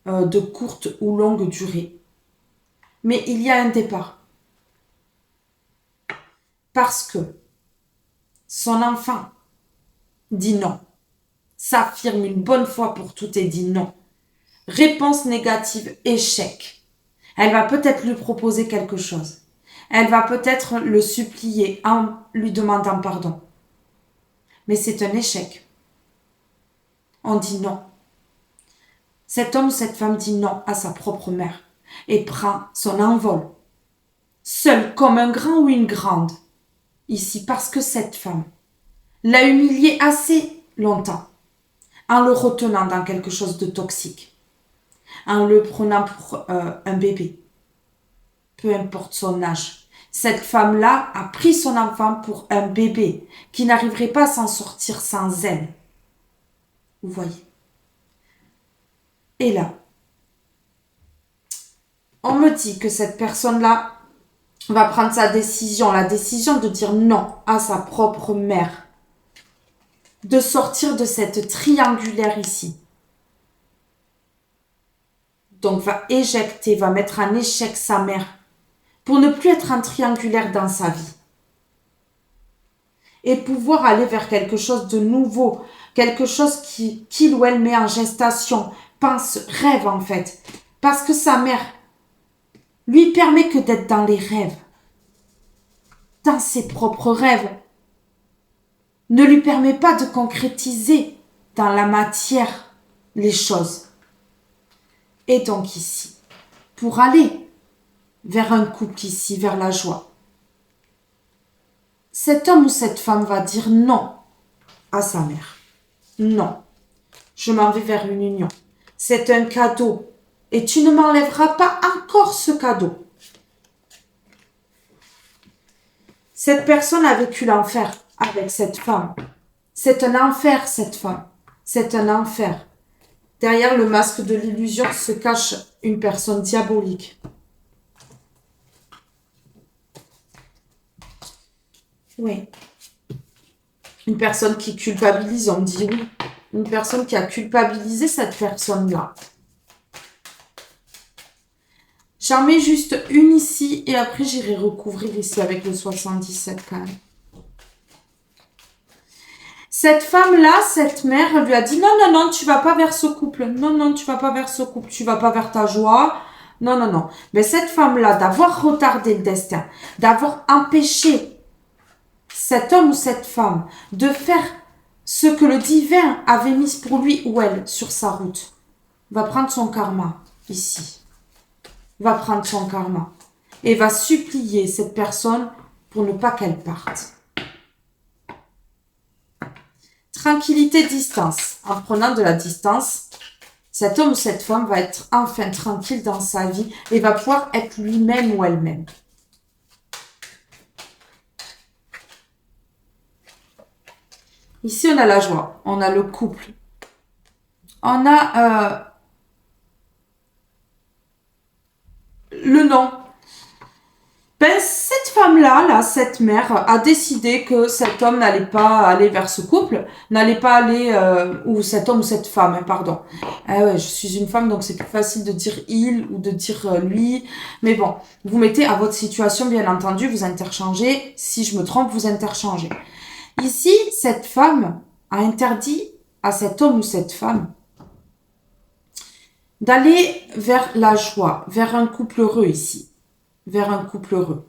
A: de courte ou longue durée. Mais il y a un départ. Parce que son enfant dit non, s'affirme une bonne fois pour toutes et dit non. Réponse négative, échec. Elle va peut-être lui proposer quelque chose. Elle va peut-être le supplier en lui demandant pardon. Mais c'est un échec. On dit non. Cet homme ou cette femme dit non à sa propre mère et prend son envol. Seul comme un grand ou une grande. Ici, parce que cette femme l'a humilié assez longtemps en le retenant dans quelque chose de toxique, en le prenant pour un bébé, peu importe son âge. Cette femme-là a pris son enfant pour un bébé qui n'arriverait pas à s'en sortir sans elle. Vous voyez. Et là, on me dit que cette personne-là va prendre sa décision, la décision de dire non à sa propre mère, de sortir de cette triangulaire ici. Donc va éjecter, va mettre en échec sa mère pour ne plus être un triangulaire dans sa vie. Et pouvoir aller vers quelque chose de nouveau, quelque chose qu'il ou elle met en gestation, pense, rêve en fait. Parce que sa mère lui permet que d'être dans les rêves, dans ses propres rêves. Ne lui permet pas de concrétiser dans la matière les choses. Et donc ici, pour aller vers un couple ici, vers la joie, cet homme ou cette femme va dire non à sa mère. Non, je m'en vais vers une union. C'est un cadeau et tu ne m'enlèveras pas encore ce cadeau. Cette personne a vécu l'enfer avec cette femme. C'est un enfer, cette femme. C'est un enfer. Derrière le masque de l'illusion se cache une personne diabolique. Oui. Une personne qui culpabilise, on me dit oui. Une personne qui a culpabilisé cette personne-là. J'en mets juste une ici et après j'irai recouvrir ici avec le 77 quand même. Cette femme-là, cette mère, lui a dit non, non, non, tu vas pas vers ce couple. Non, non, tu vas pas vers ce couple. Tu vas pas vers ta joie. Non, non, non. Mais cette femme-là, d'avoir retardé le destin, d'avoir empêché cet homme ou cette femme de faire ce que le divin avait mis pour lui ou elle sur sa route, va prendre son karma ici. Va prendre son karma et va supplier cette personne pour ne pas qu'elle parte. Tranquillité, distance. En prenant de la distance, cet homme ou cette femme va être enfin tranquille dans sa vie et va pouvoir être lui-même ou elle-même. Ici, on a la joie, on a le couple, on a le non. Ben, cette femme-là, là, cette mère, a décidé que cet homme n'allait pas aller vers ce couple, n'allait pas aller, ou cet homme ou cette femme, hein, pardon. Ah ouais, je suis une femme, donc c'est plus facile de dire il ou de dire lui. Mais bon, vous mettez à votre situation, bien entendu, vous interchangez. Si je me trompe, vous interchangez. Ici, cette femme a interdit à cet homme ou cette femme d'aller vers la joie, vers un couple heureux ici. Vers un couple heureux.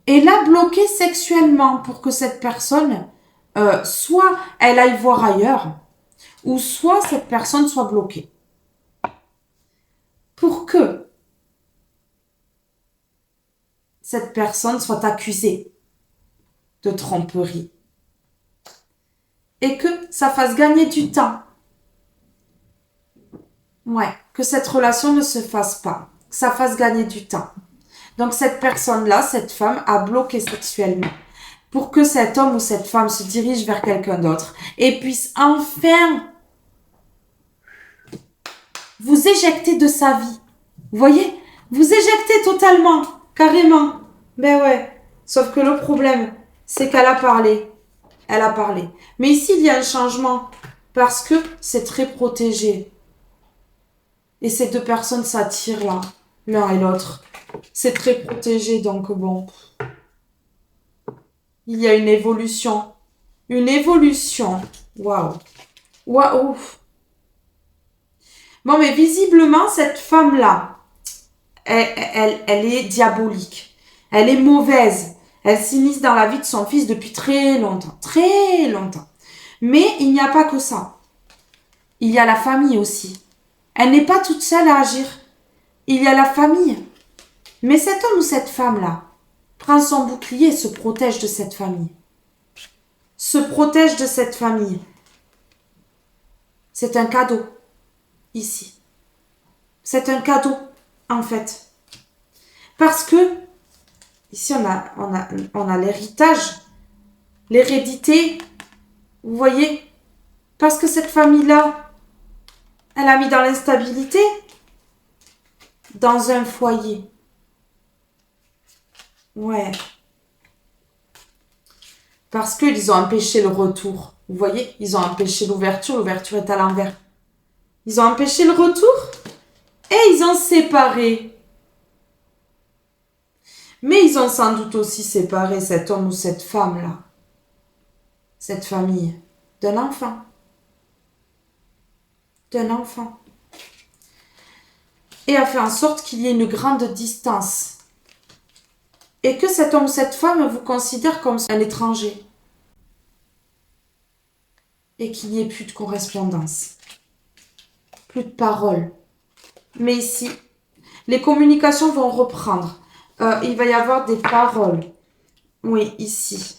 A: Et l'a bloqué sexuellement pour que cette personne, soit elle aille voir ailleurs, ou soit cette personne soit bloquée. Pour que cette personne soit accusée de tromperie. Et que ça fasse gagner du temps. Ouais, que cette relation ne se fasse pas. Que ça fasse gagner du temps. Donc cette personne-là, cette femme, a bloqué sexuellement pour que cet homme ou cette femme se dirige vers quelqu'un d'autre et puisse enfin vous éjecter de sa vie. Vous voyez? Vous éjecter totalement, carrément. Ben ouais. Sauf que le problème, c'est qu'elle a parlé. Elle a parlé. Mais ici, il y a un changement parce que c'est très protégé. Et ces deux personnes s'attirent là, l'un et l'autre. C'est très protégé, donc bon. Il y a une évolution. Une évolution. Waouh. Waouh. Bon, mais visiblement, cette femme-là, elle est diabolique. Elle est mauvaise. Elle s'immisce dans la vie de son fils depuis très longtemps. Très longtemps. Mais il n'y a pas que ça. Il y a la famille aussi. Elle n'est pas toute seule à agir. Il y a la famille. Mais cet homme ou cette femme-là prend son bouclier et se protège de cette famille. Se protège de cette famille. C'est un cadeau. Ici. C'est un cadeau, en fait. Parce que, ici, on a l'héritage, l'hérédité. Vous voyez? Parce que cette famille-là, elle l'a mis dans l'instabilité, dans un foyer. Ouais. Parce qu'ils ont empêché le retour. Vous voyez, ils ont empêché l'ouverture. L'ouverture est à l'envers. Ils ont empêché le retour et ils ont séparé. Mais ils ont sans doute aussi séparé cet homme ou cette femme-là, cette famille, d'un enfant. D'un enfant. Et a fait en sorte qu'il y ait une grande distance. Et que cet homme ou cette femme vous considère comme un étranger. Et qu'il n'y ait plus de correspondance. Plus de paroles. Mais ici, les communications vont reprendre. Il va y avoir des paroles. Oui, ici.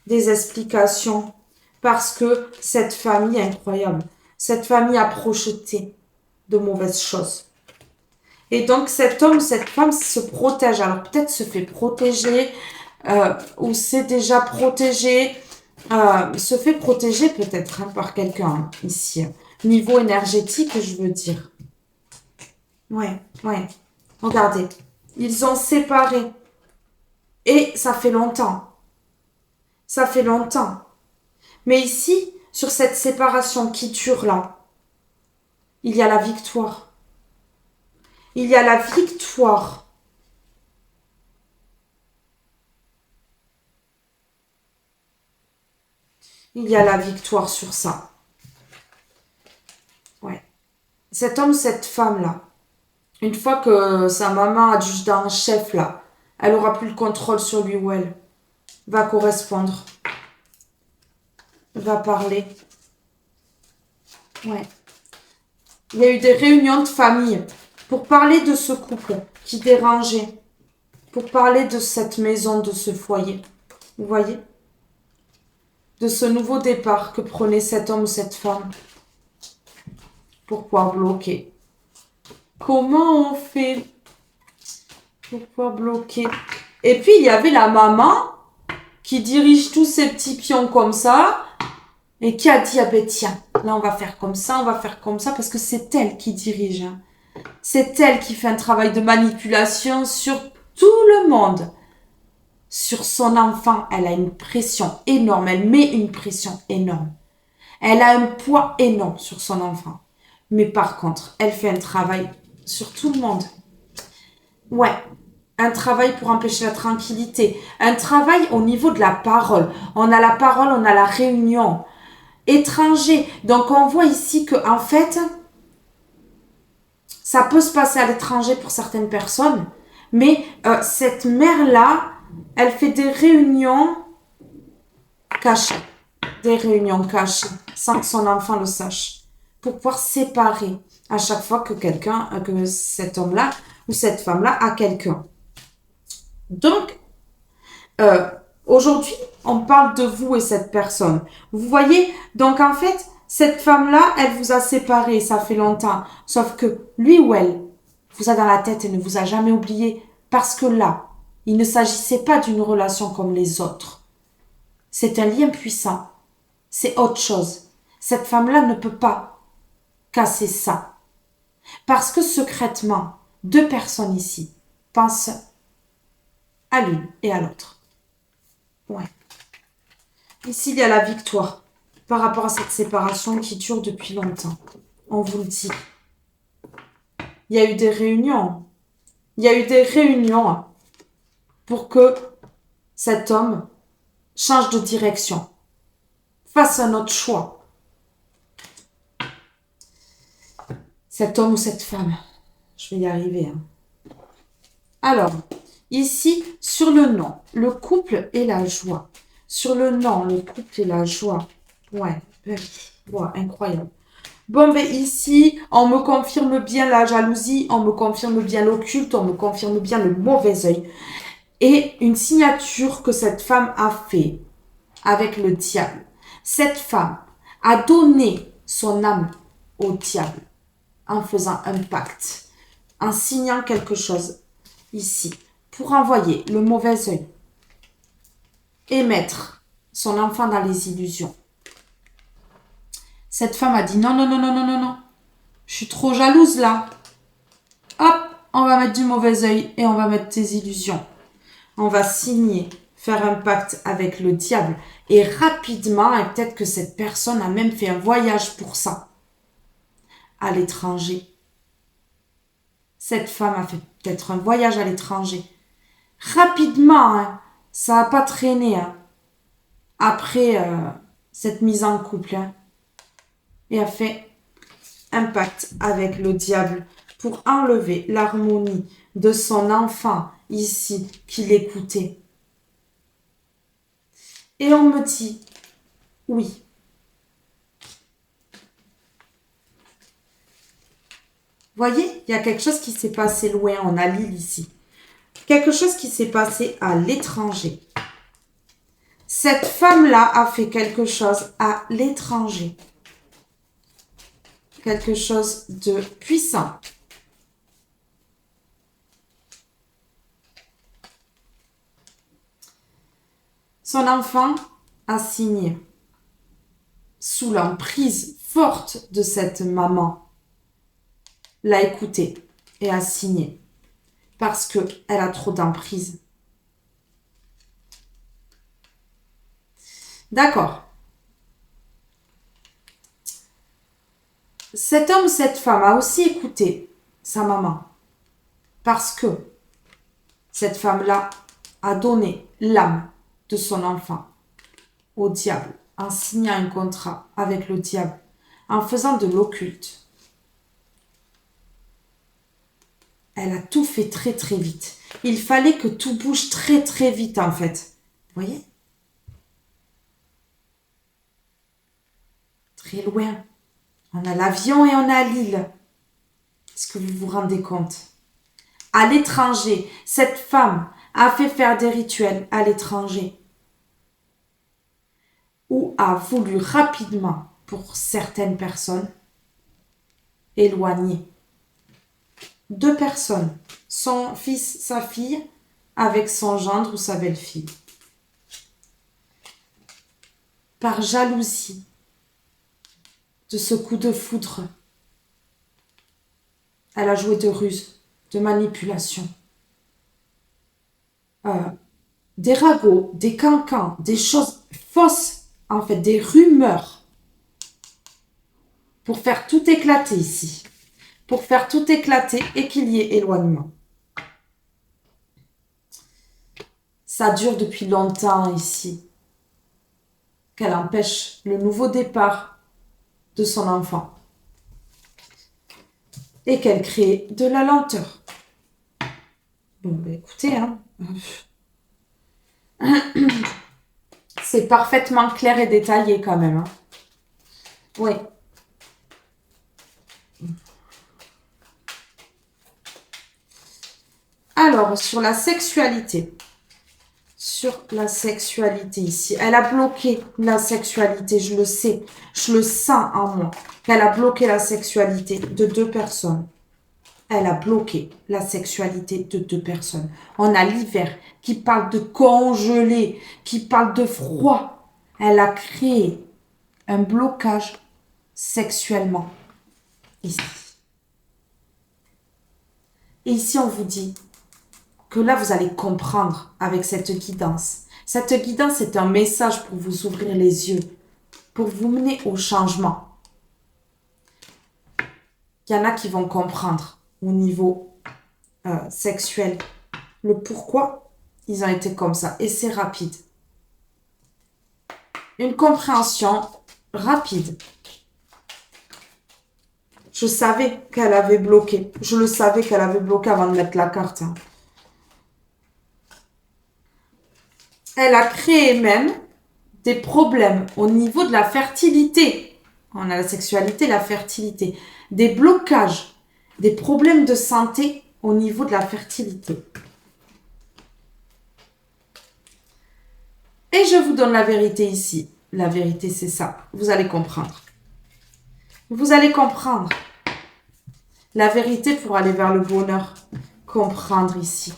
A: Des explications. Parce que cette famille est incroyable. Cette famille a projeté de mauvaises choses. Et donc, cet homme, cette femme se protège. Alors, peut-être se fait protéger ou c'est déjà protégé. Se fait protéger peut-être par quelqu'un ici. Niveau énergétique, je veux dire. Ouais. Regardez. Ils ont séparé. Et ça fait longtemps. Ça fait longtemps. Mais ici, sur cette séparation qui dure là, il y a la victoire. Il y a la victoire. Il y a la victoire sur ça. Ouais. Cet homme, cette femme-là, une fois que sa maman adjudant chef là, elle aura plus le contrôle sur lui ou elle va correspondre. Va parler. Ouais. Il y a eu des réunions de famille pour parler de ce couple qui dérangeait. Pour parler de cette maison, de ce foyer. Vous voyez? De ce nouveau départ que prenait cet homme ou cette femme. Pour pouvoir bloquer. Comment on fait pour pouvoir bloquer? Et puis, il y avait la maman qui dirige tous ces petits pions comme ça et qui a dit, ah ben tiens, là on va faire comme ça, parce que c'est elle qui dirige. Hein. C'est elle qui fait un travail de manipulation sur tout le monde. Sur son enfant, elle a une pression énorme, elle met une pression énorme. Elle a un poids énorme sur son enfant. Mais par contre, elle fait un travail sur tout le monde. Ouais, un travail pour empêcher la tranquillité. Un travail au niveau de la parole. On a la parole, on a la réunion. Étranger. Donc, on voit ici que, en fait, ça peut se passer à l'étranger pour certaines personnes. Mais cette mère-là, elle fait des réunions cachées. Des réunions cachées, sans que son enfant le sache. Pour pouvoir séparer à chaque fois que que cet homme-là ou cette femme-là a quelqu'un. Donc, aujourd'hui, on parle de vous et cette personne. Vous voyez, donc en fait, cette femme-là, elle vous a séparé, ça fait longtemps. Sauf que lui ou elle vous a dans la tête et ne vous a jamais oublié. Parce que là, il ne s'agissait pas d'une relation comme les autres. C'est un lien puissant. C'est autre chose. Cette femme-là ne peut pas casser ça. Parce que secrètement, deux personnes ici pensent à l'une et à l'autre. Ouais. Ici, il y a la victoire par rapport à cette séparation qui dure depuis longtemps. On vous le dit. Il y a eu des réunions. Il y a eu des réunions pour que cet homme change de direction, fasse un autre choix. Cet homme ou cette femme. Je vais y arriver. Hein. Alors, ici, sur le nom, le couple et la joie. Sur le nom, le couple et la joie. Ouais, incroyable. Bon, ben ici, on me confirme bien la jalousie, on me confirme bien l'occulte, on me confirme bien le mauvais œil. Et une signature que cette femme a fait avec le diable. Cette femme a donné son âme au diable en faisant un pacte, en signant quelque chose ici pour envoyer le mauvais œil et mettre son enfant dans les illusions. Cette femme a dit non. Je suis trop jalouse là. Hop, on va mettre du mauvais œil et on va mettre tes illusions. On va signer, faire un pacte avec le diable. Et rapidement, et peut-être que cette personne a même fait un voyage pour ça, à l'étranger. Cette femme a fait peut-être un voyage à l'étranger. Rapidement, hein, ça n'a pas traîné. Hein, après cette mise en couple. Hein, et a fait un pacte avec le diable pour enlever l'harmonie de son enfant ici qui l'écoutait. Et on me dit, oui. Voyez, il y a quelque chose qui s'est passé loin, on a l'île ici. Quelque chose qui s'est passé à l'étranger. Cette femme-là a fait quelque chose à l'étranger. Quelque chose de puissant. Son enfant a signé sous l'emprise forte de cette maman. L'a écouté et a signé parce qu'elle a trop d'emprise. D'accord. Cet homme, cette femme a aussi écouté sa maman parce que cette femme-là a donné l'âme de son enfant au diable en signant un contrat avec le diable, en faisant de l'occulte. Elle a tout fait très très vite. Il fallait que tout bouge très très vite en fait. Vous voyez? Très loin. On a l'avion et on a l'île. Est-ce que vous vous rendez compte? À l'étranger, cette femme a fait faire des rituels à l'étranger. Ou a voulu rapidement, pour certaines personnes, éloigner 2 personnes, son fils, sa fille, avec son gendre ou sa belle-fille. Par jalousie de ce coup de foudre, elle a joué de ruse, de manipulation. Des ragots, des cancans, des choses fausses, en fait, des rumeurs, pour faire tout éclater ici. Pour faire tout éclater et qu'il y ait éloignement. Ça dure depuis longtemps ici, qu'elle empêche le nouveau départ de son enfant et qu'elle crée de la lenteur. Bon, ben écoutez, hein, c'est parfaitement clair et détaillé quand même. Hein. Oui. Alors, sur la sexualité. Sur la sexualité ici. Elle a bloqué la sexualité, je le sais. Je le sens en moi. Qu'elle a bloqué la sexualité de 2 personnes. Elle a bloqué la sexualité de 2 personnes. On a l'hiver qui parle de congelé, qui parle de froid. Elle a créé un blocage sexuellement ici. Et ici, on vous dit que là, vous allez comprendre avec cette guidance. Cette guidance est un message pour vous ouvrir les yeux, pour vous mener au changement. Il y en a qui vont comprendre au niveau sexuel le pourquoi ils ont été comme ça. Et c'est rapide. Une compréhension rapide. Je savais qu'elle avait bloqué. Je le savais qu'elle avait bloqué avant de mettre la carte. Hein. Elle a créé même des problèmes au niveau de la fertilité. On a la sexualité, la fertilité. Des blocages, des problèmes de santé au niveau de la fertilité. Et je vous donne la vérité ici. La vérité, c'est ça. Vous allez comprendre. Vous allez comprendre. La vérité pour aller vers le bonheur. Comprendre ici.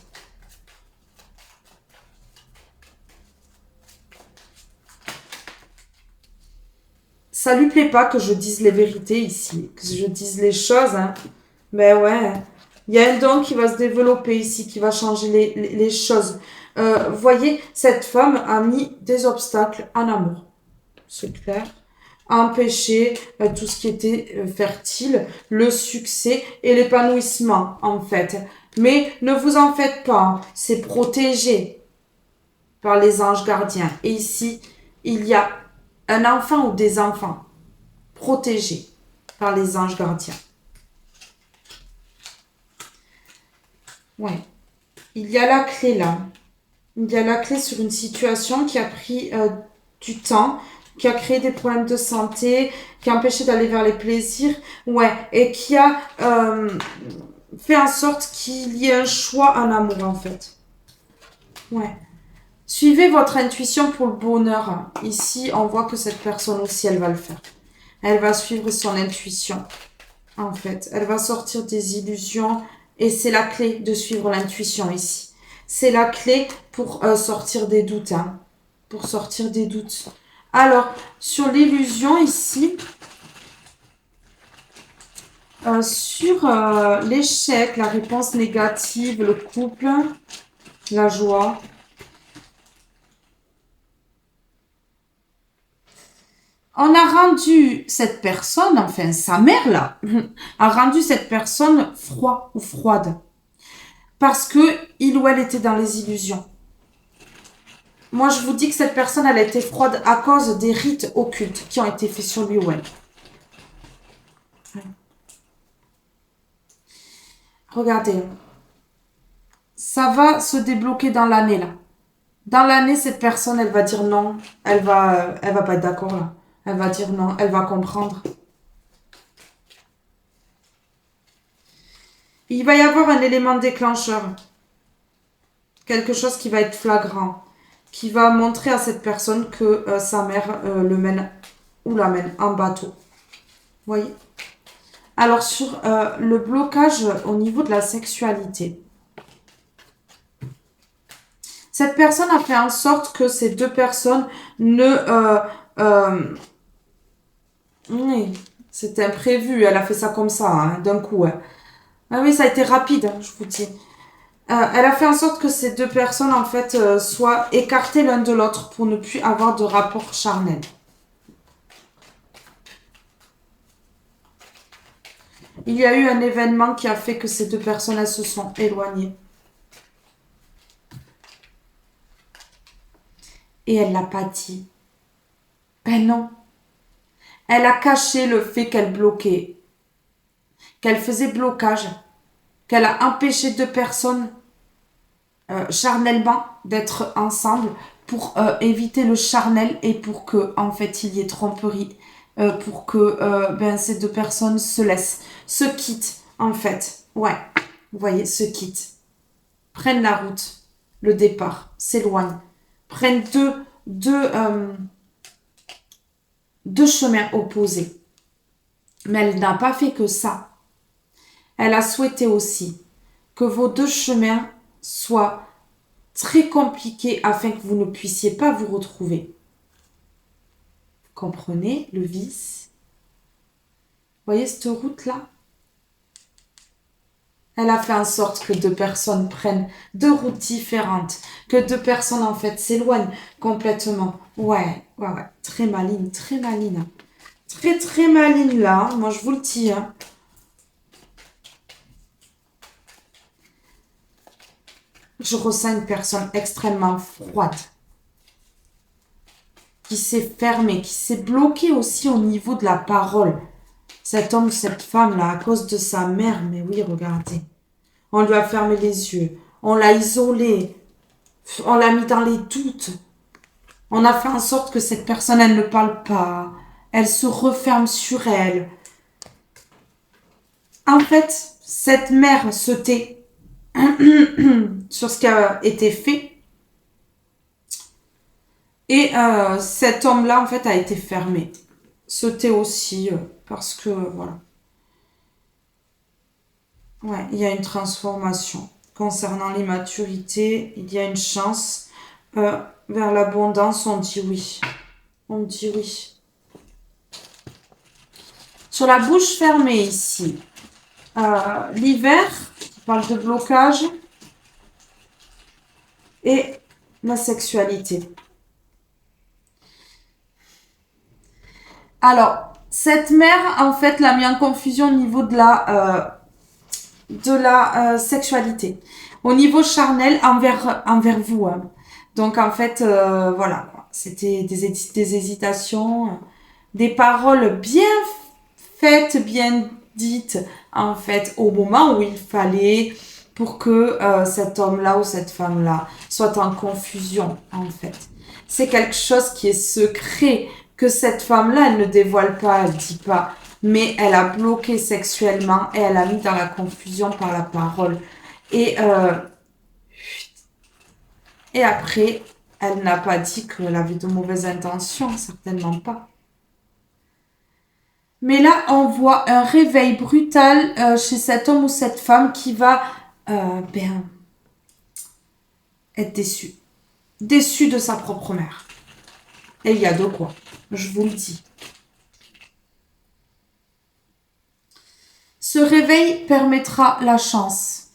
A: Ça lui plaît pas que je dise les vérités ici, que je dise les choses. Hein. Ben ouais, il y a un don qui va se développer ici, qui va changer les choses. Voyez, cette femme a mis des obstacles en amour. C'est clair. Empêcher tout ce qui était fertile, le succès et l'épanouissement, en fait. Mais ne vous en faites pas, hein. C'est protégé par les anges gardiens. Et ici, il y a un enfant ou des enfants protégés par les anges gardiens. Ouais. Il y a la clé là. Il y a la clé sur une situation qui a pris du temps, qui a créé des problèmes de santé, qui a empêché d'aller vers les plaisirs, ouais, et qui a fait en sorte qu'il y ait un choix en amour en fait. Ouais. Suivez votre intuition pour le bonheur. Ici, on voit que cette personne aussi, elle va le faire. Elle va suivre son intuition, en fait. Elle va sortir des illusions et c'est la clé de suivre l'intuition ici. C'est la clé pour sortir des doutes, hein. Pour sortir des doutes. Alors, sur l'illusion ici, sur l'échec, la réponse négative, le couple, la joie. On a rendu cette personne, enfin sa mère là, a rendu cette personne froid ou froide. Parce que il ou elle était dans les illusions. Moi je vous dis que cette personne elle a été froide à cause des rites occultes qui ont été faits sur lui ou elle. Regardez. Ça va se débloquer dans l'année là. Dans l'année, cette personne, elle va dire non. Elle va pas être d'accord là. Elle va dire non. Elle va comprendre. Il va y avoir un élément déclencheur. Quelque chose qui va être flagrant. Qui va montrer à cette personne que sa mère le mène ou l'amène en bateau. Vous voyez? Alors, sur le blocage au niveau de la sexualité. Cette personne a fait en sorte que ces deux personnes ne... oui, c'était imprévu. Elle a fait ça comme ça, hein, d'un coup. Hein. Ah oui, ça a été rapide, hein, je vous dis. Elle a fait en sorte que ces deux personnes, en fait, soient écartées l'un de l'autre pour ne plus avoir de rapport charnel. Il y a eu un événement qui a fait que ces deux personnes, elles se sont éloignées. Et elle l'a pas dit. Ben non. Elle a caché le fait qu'elle bloquait. Qu'elle faisait blocage. Qu'elle a empêché deux personnes charnellement d'être ensemble pour éviter le charnel et pour que en fait il y ait tromperie, pour que ces deux personnes se laissent, se quittent en fait. Ouais, vous voyez, se quittent. Prennent la route, le départ, s'éloignent. Prennent deux chemins opposés. Mais elle n'a pas fait que ça. Elle a souhaité aussi que vos deux chemins soient très compliqués afin que vous ne puissiez pas vous retrouver. Vous comprenez le vice? Vous voyez cette route-là? Elle a fait en sorte que deux personnes prennent deux routes différentes, que deux personnes en fait s'éloignent complètement. Ouais. Très maligne, très maligne. Très, très maligne là, moi je vous le dis. Hein. Je ressens une personne extrêmement froide. Qui s'est fermée, qui s'est bloquée aussi au niveau de la parole. Cet homme, cette femme-là, à cause de sa mère, mais oui, regardez. On lui a fermé les yeux, on l'a isolé, on l'a mis dans les doutes. On a fait en sorte que cette personne, elle ne parle pas, elle se referme sur elle. En fait, cette mère se tait sur ce qui a été fait. Et cet homme-là, en fait, a été fermé. Se tait aussi, parce que, voilà. Ouais, il y a une transformation. Concernant l'immaturité, il y a une chance. Vers l'abondance, on dit oui. On dit oui. Sur la bouche fermée ici, l'hiver, qui parle de blocage, et la sexualité. Alors, cette mère, en fait, l'a mis en confusion au niveau de la sexualité. Au niveau charnel, envers vous. Hein. Donc, en fait, voilà. C'était des hésitations, des paroles bien faites, bien dites, en fait, au moment où il fallait pour que cet homme-là ou cette femme-là soit en confusion, en fait. C'est quelque chose qui est secret, que cette femme-là, elle ne dévoile pas, elle dit pas, mais elle a bloqué sexuellement et elle a mis dans la confusion par la parole. Et, euh, et après, elle n'a pas dit qu'elle avait de mauvaises intentions, certainement pas. Mais là, on voit un réveil brutal chez cet homme ou cette femme qui va être déçu. Déçu de sa propre mère. Et il y a de quoi, je vous le dis. Ce réveil permettra la chance.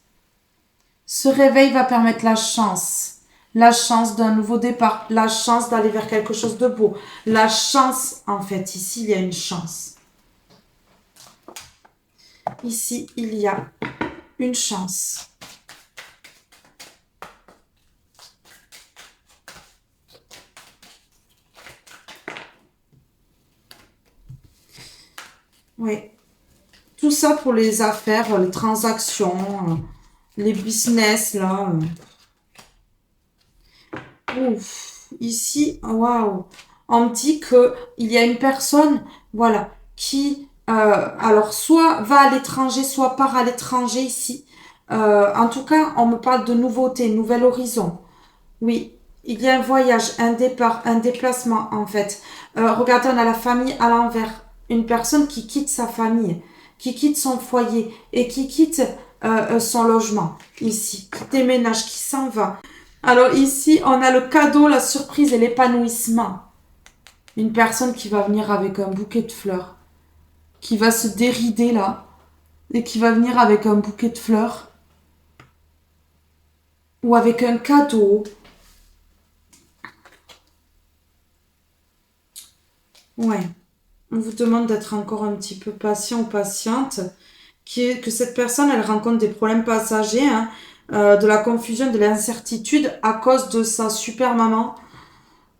A: Ce réveil va permettre la chance. La chance d'un nouveau départ. La chance d'aller vers quelque chose de beau. La chance, en fait, ici, il y a une chance. Ici, il y a une chance. Oui. Tout ça pour les affaires, les transactions, les business, là. Ouf. Ici, waouh. On me dit qu'il y a une personne, voilà, qui, alors, soit va à l'étranger, soit part à l'étranger ici. En tout cas, on me parle de nouveautés, nouvel horizon. Oui, il y a un voyage, un départ, un déplacement, en fait. Regardez, on a la famille à l'envers. Une personne qui quitte sa famille, qui quitte son foyer et qui quitte son logement, ici, qui déménage, qui s'en va. Alors ici, on a le cadeau, la surprise et l'épanouissement. Une personne qui va venir avec un bouquet de fleurs, qui va se dérider là, et qui va venir avec un bouquet de fleurs, ou avec un cadeau. Ouais. On vous demande d'être encore un petit peu patient ou patiente, que cette personne, elle rencontre des problèmes passagers, hein, de la confusion, de l'incertitude à cause de sa super maman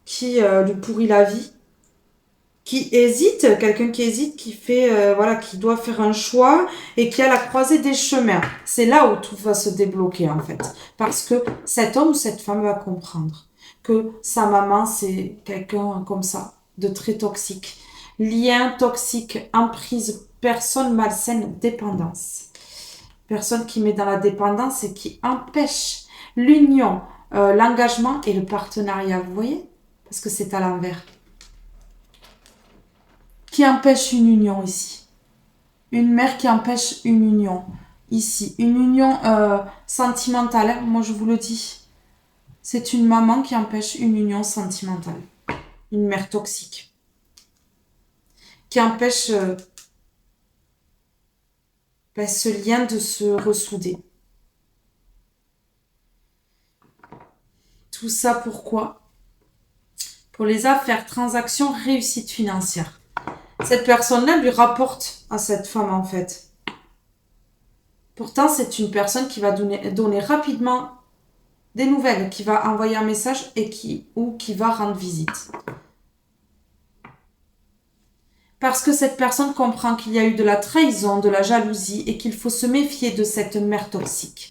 A: qui lui pourrit la vie, qui hésite, quelqu'un qui hésite, qui fait, voilà, qui doit faire un choix et qui a la croisée des chemins. C'est là où tout va se débloquer, en fait. Parce que cet homme ou cette femme va comprendre que sa maman, c'est quelqu'un comme ça, de très toxique. Lien toxique, emprise, personne malsaine, dépendance. Personne qui met dans la dépendance et qui empêche l'union, l'engagement et le partenariat. Vous voyez? Parce que c'est à l'envers. Qui empêche une union ici. Une mère qui empêche une union ici. Une union sentimentale, moi je vous le dis. C'est une maman qui empêche une union sentimentale. Une mère toxique. Qui empêche ce lien de se ressouder. Tout ça pourquoi? Pour les affaires, transactions, réussite financière. Cette personne-là lui rapporte à cette femme en fait. Pourtant, c'est une personne qui va donner rapidement des nouvelles, qui va envoyer un message ou qui va rendre visite. Parce que cette personne comprend qu'il y a eu de la trahison, de la jalousie et qu'il faut se méfier de cette mère toxique.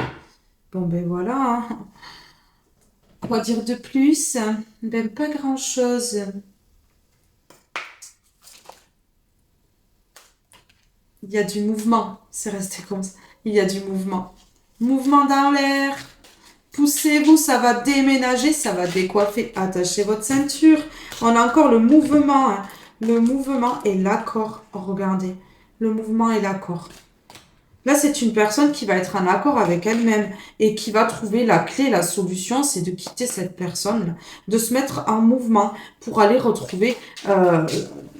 A: Bon ben voilà. Hein. Quoi dire de plus? Ben pas grand-chose. Il y a du mouvement. C'est resté comme ça. Il y a du mouvement. Mouvement dans l'air. Poussez-vous, ça va déménager, ça va décoiffer. Attachez votre ceinture. On a encore le mouvement. Hein. Le mouvement et l'accord. Regardez. Le mouvement et l'accord. Là, c'est une personne qui va être en accord avec elle-même et qui va trouver la clé, la solution, c'est de quitter cette personne, de se mettre en mouvement pour aller retrouver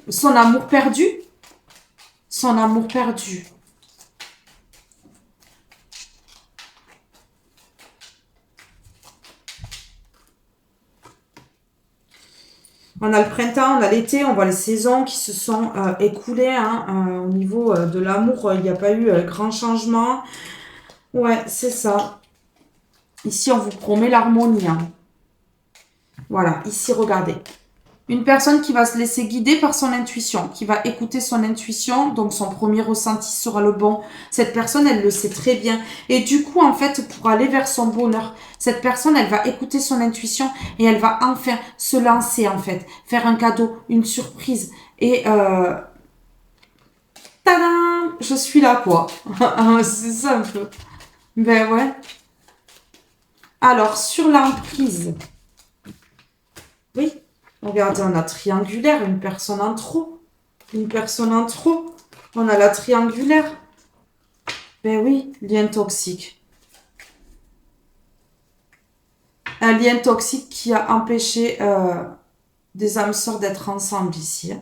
A: son amour perdu. son amour perdu. On a le printemps, on a l'été, on voit les saisons qui se sont écoulées. Hein, au niveau de l'amour, il n'y a pas eu grand changement. Ouais, c'est ça. Ici, on vous promet l'harmonie. Hein. Voilà, ici, regardez. Une personne qui va se laisser guider par son intuition, qui va écouter son intuition, donc son premier ressenti sera le bon. Cette personne, elle le sait très bien. Et du coup, en fait, pour aller vers son bonheur, cette personne, elle va écouter son intuition et elle va enfin se lancer, en fait. Faire un cadeau, une surprise. Et tadam, je suis là, quoi. C'est ça un peu. Ben ouais. Alors, sur l'emprise. Oui. Regardez, on a triangulaire, une personne en trop. Une personne en trop. On a la triangulaire. Ben oui, lien toxique. Un lien toxique qui a empêché des âmes sœurs d'être ensemble ici. Hein.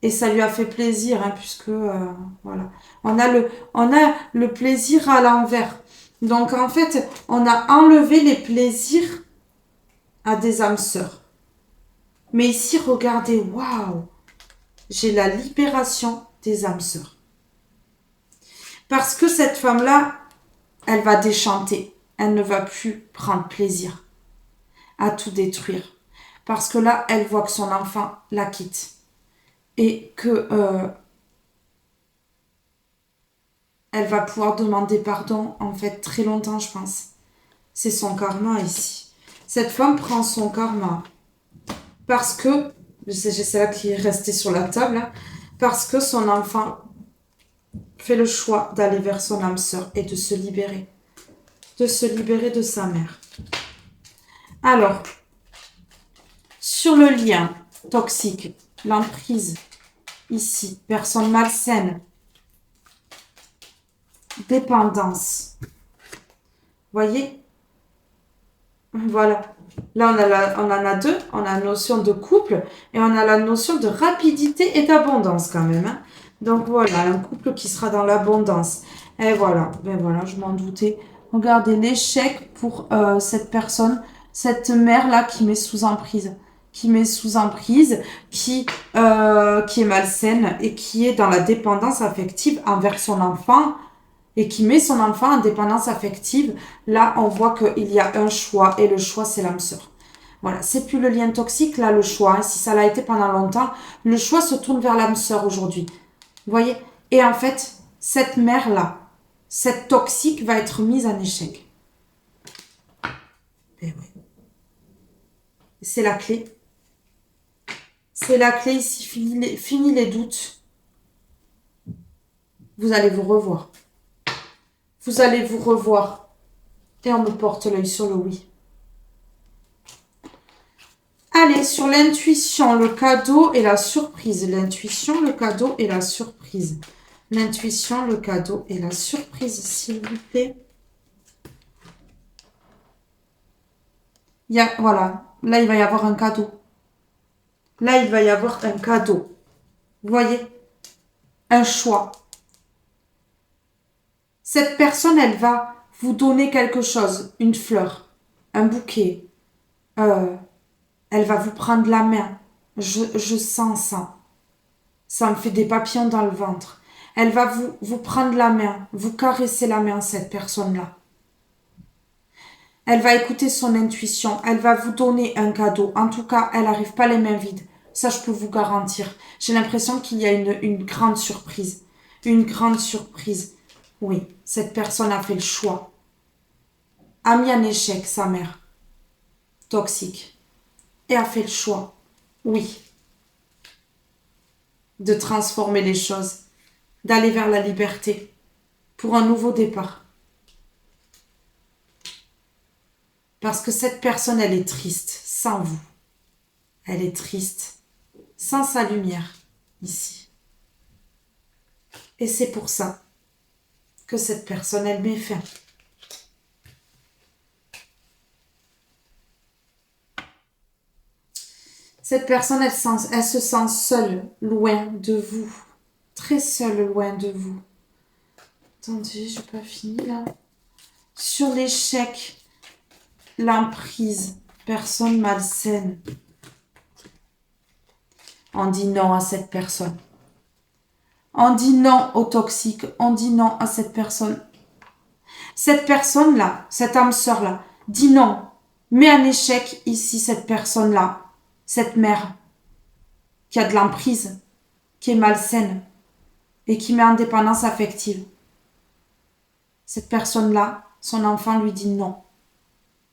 A: Et ça lui a fait plaisir, hein, puisque voilà. On a le plaisir à l'envers. Donc en fait, on a enlevé les plaisirs à des âmes sœurs. Mais ici, regardez, waouh, j'ai la libération des âmes sœurs. Parce que cette femme-là, elle va déchanter. Elle ne va plus prendre plaisir à tout détruire. Parce que là, elle voit que son enfant la quitte. Et que elle va pouvoir demander pardon, en fait, très longtemps, je pense. C'est son karma ici. Cette femme prend son karma. Parce que, j'ai celle-là qui est restée sur la table, hein, parce que son enfant fait le choix d'aller vers son âme sœur et de se libérer. De se libérer de sa mère. Alors, sur le lien toxique, l'emprise, ici, personne malsaine, dépendance. Voyez? Voilà. Là, on en a deux. On a la notion de couple et on a la notion de rapidité et d'abondance quand même. Hein. Donc voilà, un couple qui sera dans l'abondance. Et voilà, ben voilà, je m'en doutais. Regardez l'échec pour cette personne, cette mère-là qui met sous emprise. Qui met sous emprise, qui est malsaine et qui est dans la dépendance affective envers son enfant et qui met son enfant en dépendance affective, là, on voit qu'il y a un choix et le choix, c'est l'âme sœur. Voilà, c'est plus le lien toxique, là, le choix. Hein, si ça l'a été pendant longtemps, le choix se tourne vers l'âme sœur aujourd'hui. Vous voyez? Et en fait, cette mère-là, cette toxique va être mise en échec. Et oui. C'est la clé. C'est la clé ici, fini les doutes. Vous allez vous revoir. Vous allez vous revoir. Et on me porte l'œil sur le oui. Allez, sur l'intuition, le cadeau et la surprise. L'intuition, le cadeau et la surprise. L'intuition, le cadeau et la surprise, s'il vous plaît. Voilà, là, il va y avoir un cadeau. Là, il va y avoir un cadeau. Vous voyez? Un choix. Cette personne, elle va vous donner quelque chose, une fleur, un bouquet. Elle va vous prendre la main. Je sens ça. Ça me fait des papillons dans le ventre. Elle va vous prendre la main, vous caresser la main, cette personne-là. Elle va écouter son intuition. Elle va vous donner un cadeau. En tout cas, elle n'arrive pas les mains vides. Ça, je peux vous garantir. J'ai l'impression qu'il y a une grande surprise. Une grande surprise. Oui, cette personne a fait le choix. A mis en échec sa mère. Toxique. Et a fait le choix. Oui. De transformer les choses. D'aller vers la liberté. Pour un nouveau départ. Parce que cette personne, elle est triste sans vous. Elle est triste sans sa lumière ici. Et c'est pour ça que cette personne, elle met fin. Cette personne, elle se sent seule, loin de vous. très seule loin de vous. Attendez, j'ai pas fini là. Sur l'échec, l'emprise, personne malsaine. On dit non à cette personne. On dit non au toxique. On dit non à cette personne. Cette personne-là, cette âme sœur-là, dit non. Met en échec ici cette personne-là, cette mère qui a de l'emprise, qui est malsaine et qui met en dépendance affective. Cette personne-là, son enfant lui dit non.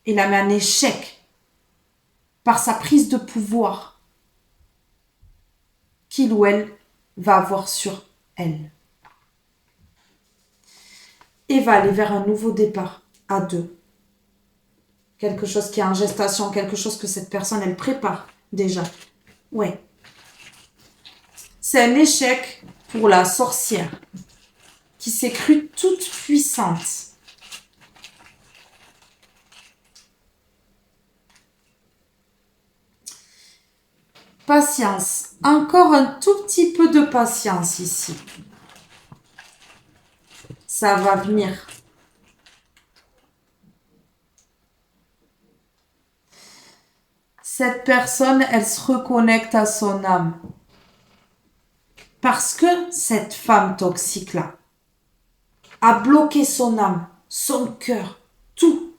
A: Et la met en échec par sa prise de pouvoir qu'il ou elle va avoir sur elle. Et va aller vers un nouveau départ à deux. Quelque chose qui est en gestation, quelque chose que cette personne, elle prépare déjà. Ouais. C'est un échec pour la sorcière qui s'est crue toute puissante. Patience. Encore un tout petit peu de patience ici. Ça va venir. Cette personne, elle se reconnecte à son âme. Parce que cette femme toxique-là a bloqué son âme, son cœur, tout.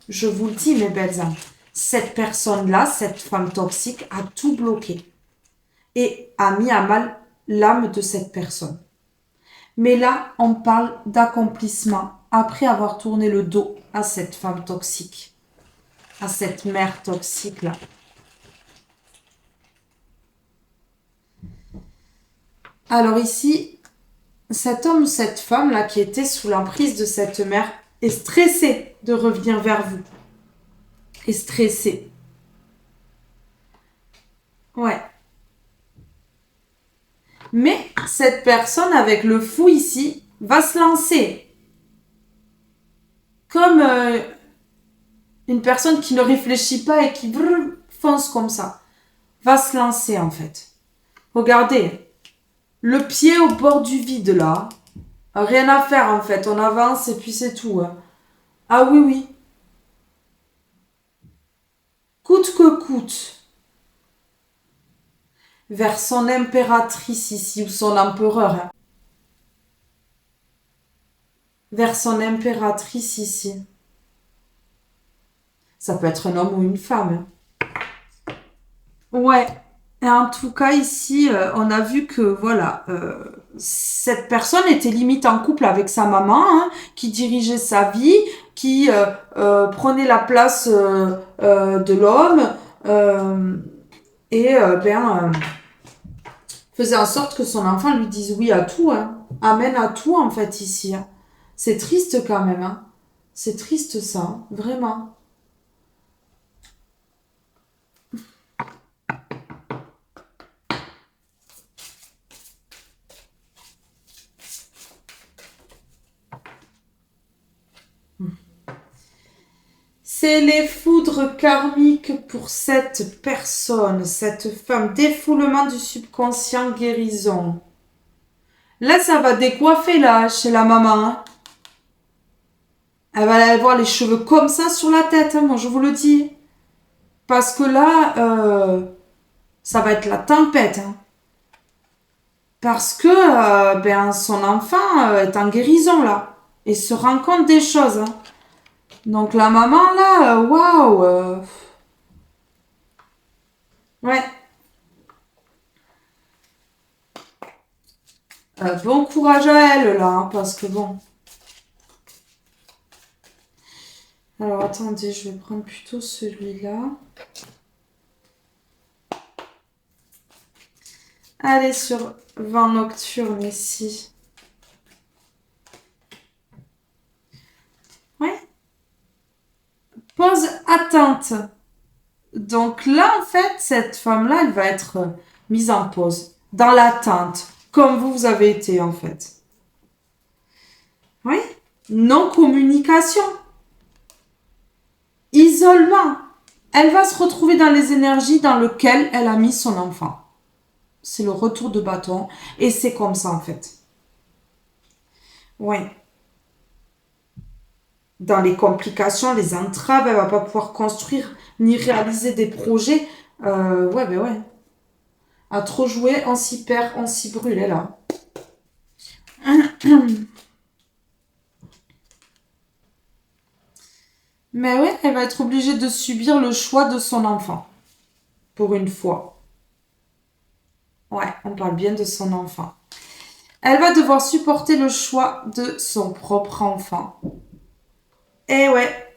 A: Je vous le dis, mes belles âmes. Cette personne-là, cette femme toxique, a tout bloqué et a mis à mal l'âme de cette personne. Mais là, on parle d'accomplissement après avoir tourné le dos à cette femme toxique, à cette mère toxique-là. Alors ici, cet homme ou cette femme-là qui était sous l'emprise de cette mère est stressé de revenir vers vous. Est stressé. Ouais. Mais cette personne avec le fou ici va se lancer. Comme une personne qui ne réfléchit pas et qui fonce comme ça. Va se lancer en fait. Regardez. Le pied au bord du vide là. Rien à faire en fait. On avance et puis c'est tout. Hein. Ah oui, oui. Coûte que coûte. Vers son impératrice ici, ou son empereur. Hein. Vers son impératrice ici. Ça peut être un homme ou une femme. Hein. Ouais. Et en tout cas, ici, on a vu que, voilà, cette personne était limite en couple avec sa maman, hein, qui dirigeait sa vie, qui prenait la place de l'homme, et faisait en sorte que son enfant lui dise oui à tout, hein. Amen à tout, en fait, ici. Hein. C'est triste quand même, hein. C'est triste ça, hein, vraiment. C'est les foudres karmiques pour cette personne, cette femme. Défoulement du subconscient, guérison. Là, ça va décoiffer, là, chez la maman. Hein. Elle va avoir les cheveux comme ça sur la tête, hein, moi, je vous le dis. Parce que là, ça va être la tempête. Hein. Parce que son enfant est en guérison, là. Et se rend compte des choses. Hein. Donc la maman là, waouh, ouais, bon courage à elle là, hein, parce que bon. Alors attendez, je vais prendre plutôt celui-là. Allez sur vent nocturne ici. Ouais. Pause attente. Donc là, en fait, cette femme-là, elle va être mise en pause, dans l'attente, comme vous avez été, en fait. Oui. Non-communication. Isolement. Elle va se retrouver dans les énergies dans lesquelles elle a mis son enfant. C'est le retour de bâton. Et c'est comme ça, en fait. Ouais. Dans les complications, les entraves, elle va pas pouvoir construire ni réaliser des projets. Ouais, ben ouais. À trop jouer, on s'y perd, on s'y brûle, elle, là. Mais ouais, elle va être obligée de subir le choix de son enfant. Pour une fois. Ouais, on parle bien de son enfant. Elle va devoir supporter le choix de son propre enfant. Et ouais,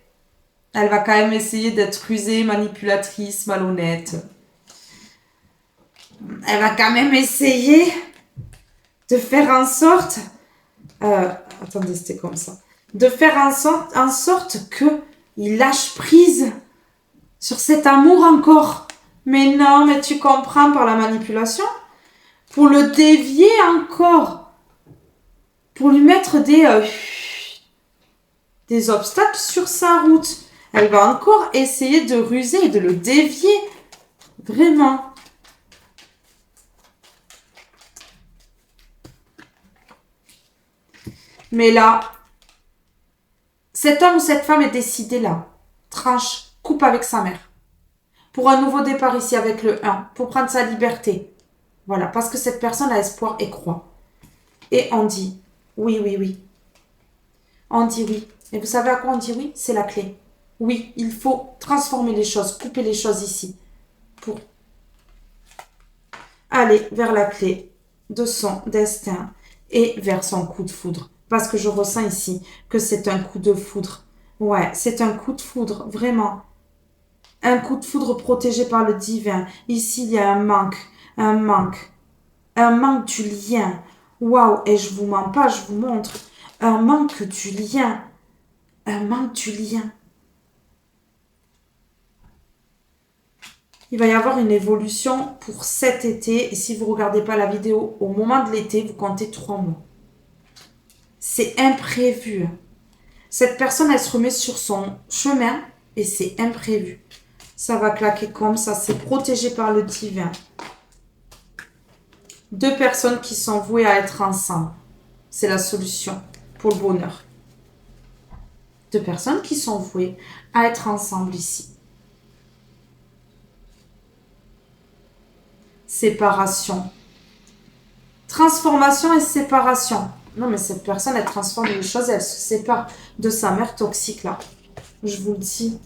A: elle va quand même essayer d'être rusée, manipulatrice, malhonnête. Elle va quand même essayer de faire en sorte... attendez, c'était comme ça. De faire en sorte que il lâche prise sur cet amour encore. Mais non, mais tu comprends par la manipulation. Pour le dévier encore. Pour lui mettre des obstacles sur sa route. Elle va encore essayer de ruser et de le dévier. Vraiment. Mais là, cet homme ou cette femme est décidé là. Tranche, coupe avec sa mère. Pour un nouveau départ ici avec le 1. Pour prendre sa liberté. Voilà, parce que cette personne a espoir et croit. Et on dit oui, oui, oui. On dit oui. Et vous savez à quoi on dit oui? C'est la clé. Oui, il faut transformer les choses, couper les choses ici. Pour aller vers la clé de son destin et vers son coup de foudre. Parce que je ressens ici que c'est un coup de foudre. Ouais, c'est un coup de foudre, vraiment. Un coup de foudre protégé par le divin. Ici, il y a un manque. Un manque. Un manque du lien. Waouh, et je vous mens pas, je vous montre. Un manque du lien. Un manque du lien. Il va y avoir une évolution pour cet été. Et si vous ne regardez pas la vidéo au moment de l'été, vous comptez 3 mois. C'est imprévu. Cette personne, elle se remet sur son chemin et c'est imprévu. Ça va claquer comme ça. C'est protégé par le divin. 2 personnes qui sont vouées à être ensemble. C'est la solution pour le bonheur. 2 personnes qui sont vouées à être ensemble ici. Séparation. Transformation et séparation. Non, mais cette personne, elle transforme les choses et elle se sépare de sa mère toxique, là. Je vous le dis.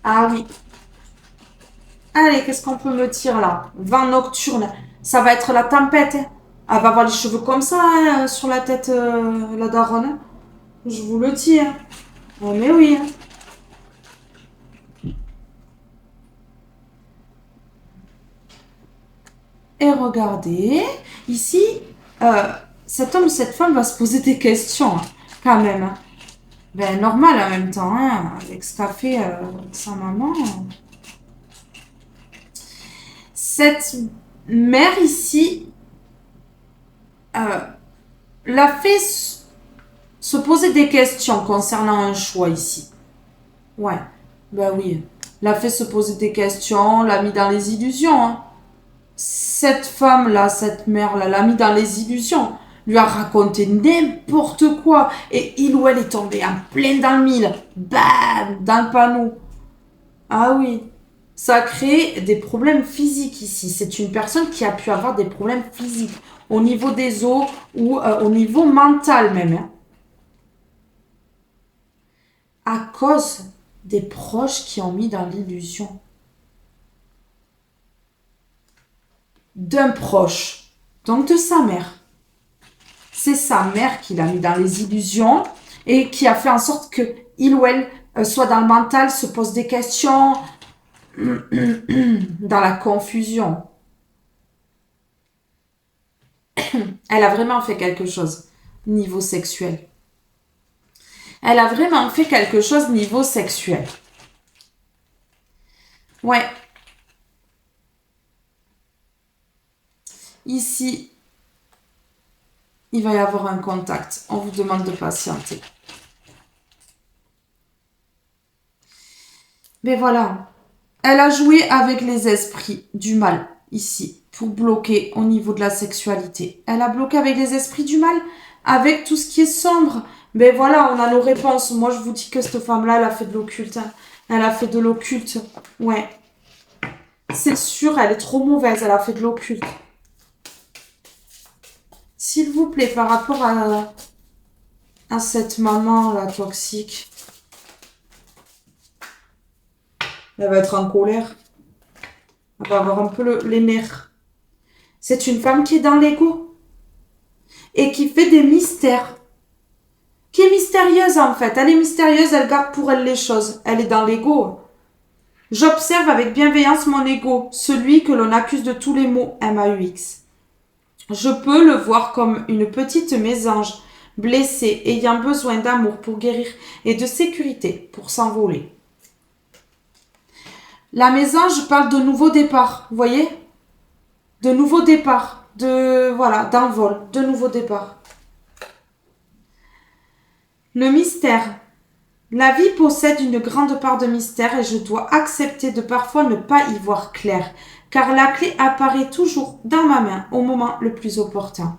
A: Ah oui. Allez, qu'est-ce qu'on peut me dire, là? Vent nocturne. Ça va être la tempête. Hein. Elle va avoir les cheveux comme ça, hein, sur la tête, la daronne. Hein. Je vous le dis. Hein. Oh, mais oui. Hein. Et regardez, ici, cet homme ou cette femme va se poser des questions, hein, quand même. Hein. Ben, normal en même temps, hein, avec ce qu'a fait sa maman. Cette mère ici l'a fait se poser des questions concernant un choix ici. Ouais, ben oui. L'a fait se poser des questions, l'a mis dans les illusions. Hein. Cette femme-là, cette mère-là, l'a mis dans les illusions. Lui a raconté n'importe quoi. Et il ou elle est tombé en plein dans le mille. Bam, dans le panneau. Ah oui. Ça a créé des problèmes physiques ici. C'est une personne qui a pu avoir des problèmes physiques. Au niveau des os ou au niveau mental même. Hein. À cause des proches qui ont mis dans l'illusion. D'un proche. Donc de sa mère. C'est sa mère qui l'a mis dans les illusions et qui a fait en sorte que il ou elle soit dans le mental, se pose des questions, dans la confusion. Elle a vraiment fait quelque chose niveau sexuel. Elle a vraiment fait quelque chose niveau sexuel. Ouais. Ici, il va y avoir un contact. On vous demande de patienter. Mais voilà. Elle a joué avec les esprits du mal, ici, pour bloquer au niveau de la sexualité. Elle a bloqué avec les esprits du mal, avec tout ce qui est sombre. Ben voilà, on a nos réponses. Moi, je vous dis que cette femme-là, elle a fait de l'occulte. Hein. Elle a fait de l'occulte. Ouais. C'est sûr, elle est trop mauvaise. Elle a fait de l'occulte. S'il vous plaît, par rapport à cette maman-là, toxique, elle va être en colère. Elle va avoir un peu les nerfs. C'est une femme qui est dans l'ego et qui fait des mystères. Qui est mystérieuse en fait. Elle est mystérieuse, elle garde pour elle les choses. Elle est dans l'ego. J'observe avec bienveillance mon ego, celui que l'on accuse de tous les maux MAUX. Je peux le voir comme une petite mésange, blessée, ayant besoin d'amour pour guérir et de sécurité pour s'envoler. La mésange parle de nouveau départ, vous voyez? De nouveau départ, d'envol, de nouveau départ. Le mystère. La vie possède une grande part de mystère et je dois accepter de parfois ne pas y voir clair, car la clé apparaît toujours dans ma main au moment le plus opportun.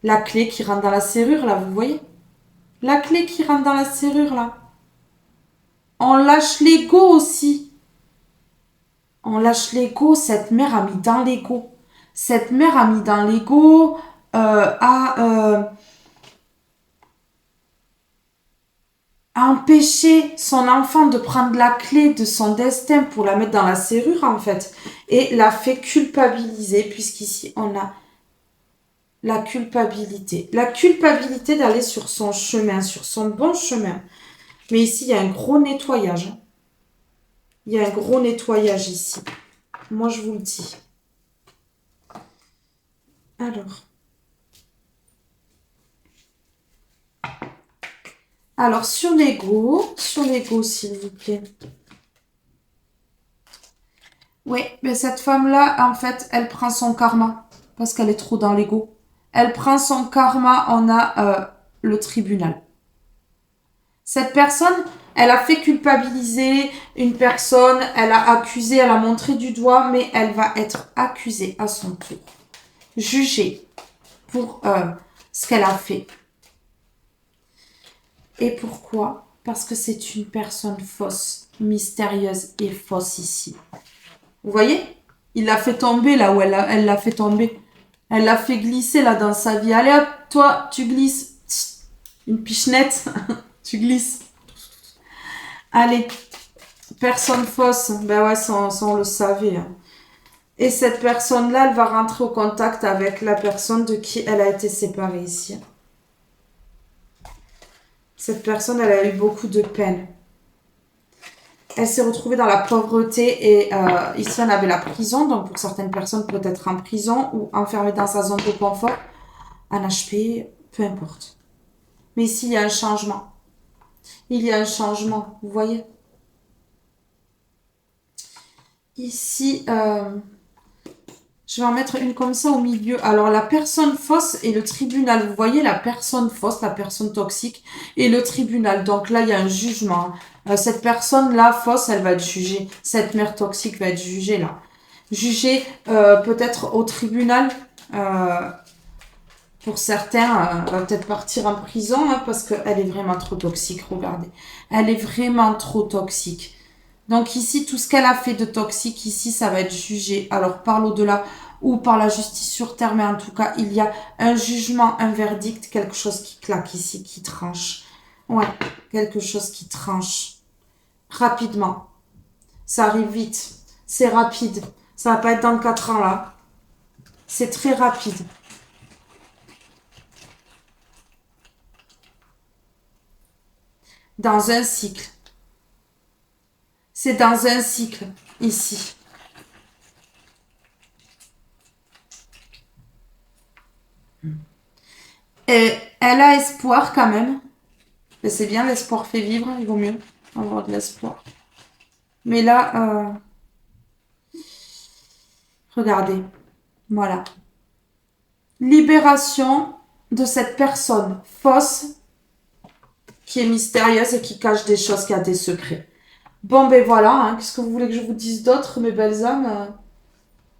A: La clé qui rentre dans la serrure, là, vous voyez? La clé qui rentre dans la serrure, là. On lâche l'ego aussi. On lâche l'ego, cette mère a mis dans l'ego. Cette mère a mis dans l'ego, a empêché son enfant de prendre la clé de son destin pour la mettre dans la serrure, en fait. Et l'a fait culpabiliser, puisqu'ici, on a la culpabilité. La culpabilité d'aller sur son chemin, sur son bon chemin. Mais ici, il y a un gros nettoyage. Il y a un gros nettoyage ici. Moi, je vous le dis. Alors sur l'ego, s'il vous plaît. Oui, mais cette femme-là, en fait, elle prend son karma parce qu'elle est trop dans l'ego. Elle prend son karma, on a le tribunal. Cette personne, elle a fait culpabiliser une personne, elle a accusé, elle a montré du doigt, mais elle va être accusée à son tour. Jugée pour ce qu'elle a fait. Et pourquoi? Parce que c'est une personne fausse, mystérieuse et fausse ici. Vous voyez? Il l'a fait tomber là où elle l'a fait tomber. Elle l'a fait glisser là dans sa vie. Allez hop, toi, tu glisses. Une pichenette, tu glisses. Allez, personne fausse. Ben ouais, ça on le savait. Hein. Et cette personne-là, elle va rentrer au contact avec la personne de qui elle a été séparée ici. Cette personne, elle a eu beaucoup de peine. Elle s'est retrouvée dans la pauvreté et ici, on avait la prison. Donc, pour certaines personnes, peut-être en prison ou enfermée dans sa zone de confort, en HP, peu importe. Mais ici, il y a un changement. Il y a un changement, vous voyez? Ici, je vais en mettre une comme ça au milieu. Alors, la personne fausse et le tribunal. Vous voyez, la personne fausse, la personne toxique et le tribunal. Donc là, il y a un jugement. Cette personne-là, fausse, elle va être jugée. Cette mère toxique va être jugée là. Jugée peut-être au tribunal. Pour certains, elle va peut-être partir en prison hein, parce qu'elle est vraiment trop toxique. Regardez. Elle est vraiment trop toxique. Donc ici, tout ce qu'elle a fait de toxique, ici, ça va être jugé. Alors, par l'au-delà ou par la justice sur terre, mais en tout cas, il y a un jugement, un verdict, quelque chose qui claque ici, qui tranche. Ouais, quelque chose qui tranche. Rapidement. Ça arrive vite. C'est rapide. Ça va pas être dans 4 ans, là. C'est très rapide. Dans un cycle. C'est dans un cycle, ici. Et elle a espoir quand même. Mais c'est bien, l'espoir fait vivre, il vaut mieux avoir de l'espoir. Mais là, regardez, voilà. Libération de cette personne fausse qui est mystérieuse et qui cache des choses, qui a des secrets. Bon, ben voilà, hein, qu'est-ce que vous voulez que je vous dise d'autre, mes belles âmes?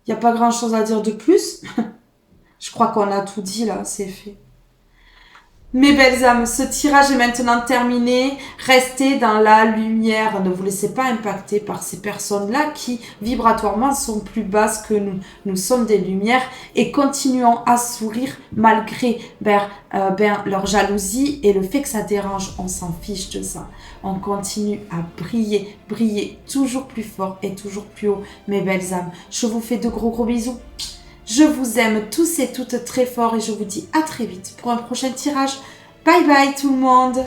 A: Il n'y a pas grand-chose à dire de plus. Je crois qu'on a tout dit là, c'est fait. Mes belles âmes, ce tirage est maintenant terminé. Restez dans la lumière. Ne vous laissez pas impacter par ces personnes-là qui, vibratoirement, sont plus basses que nous. Nous sommes des lumières et continuons à sourire malgré leur jalousie et le fait que ça dérange. On s'en fiche de ça. On continue à briller, briller toujours plus fort et toujours plus haut. Mes belles âmes, je vous fais de gros gros bisous. Je vous aime tous et toutes très fort et je vous dis à très vite pour un prochain tirage. Bye bye tout le monde!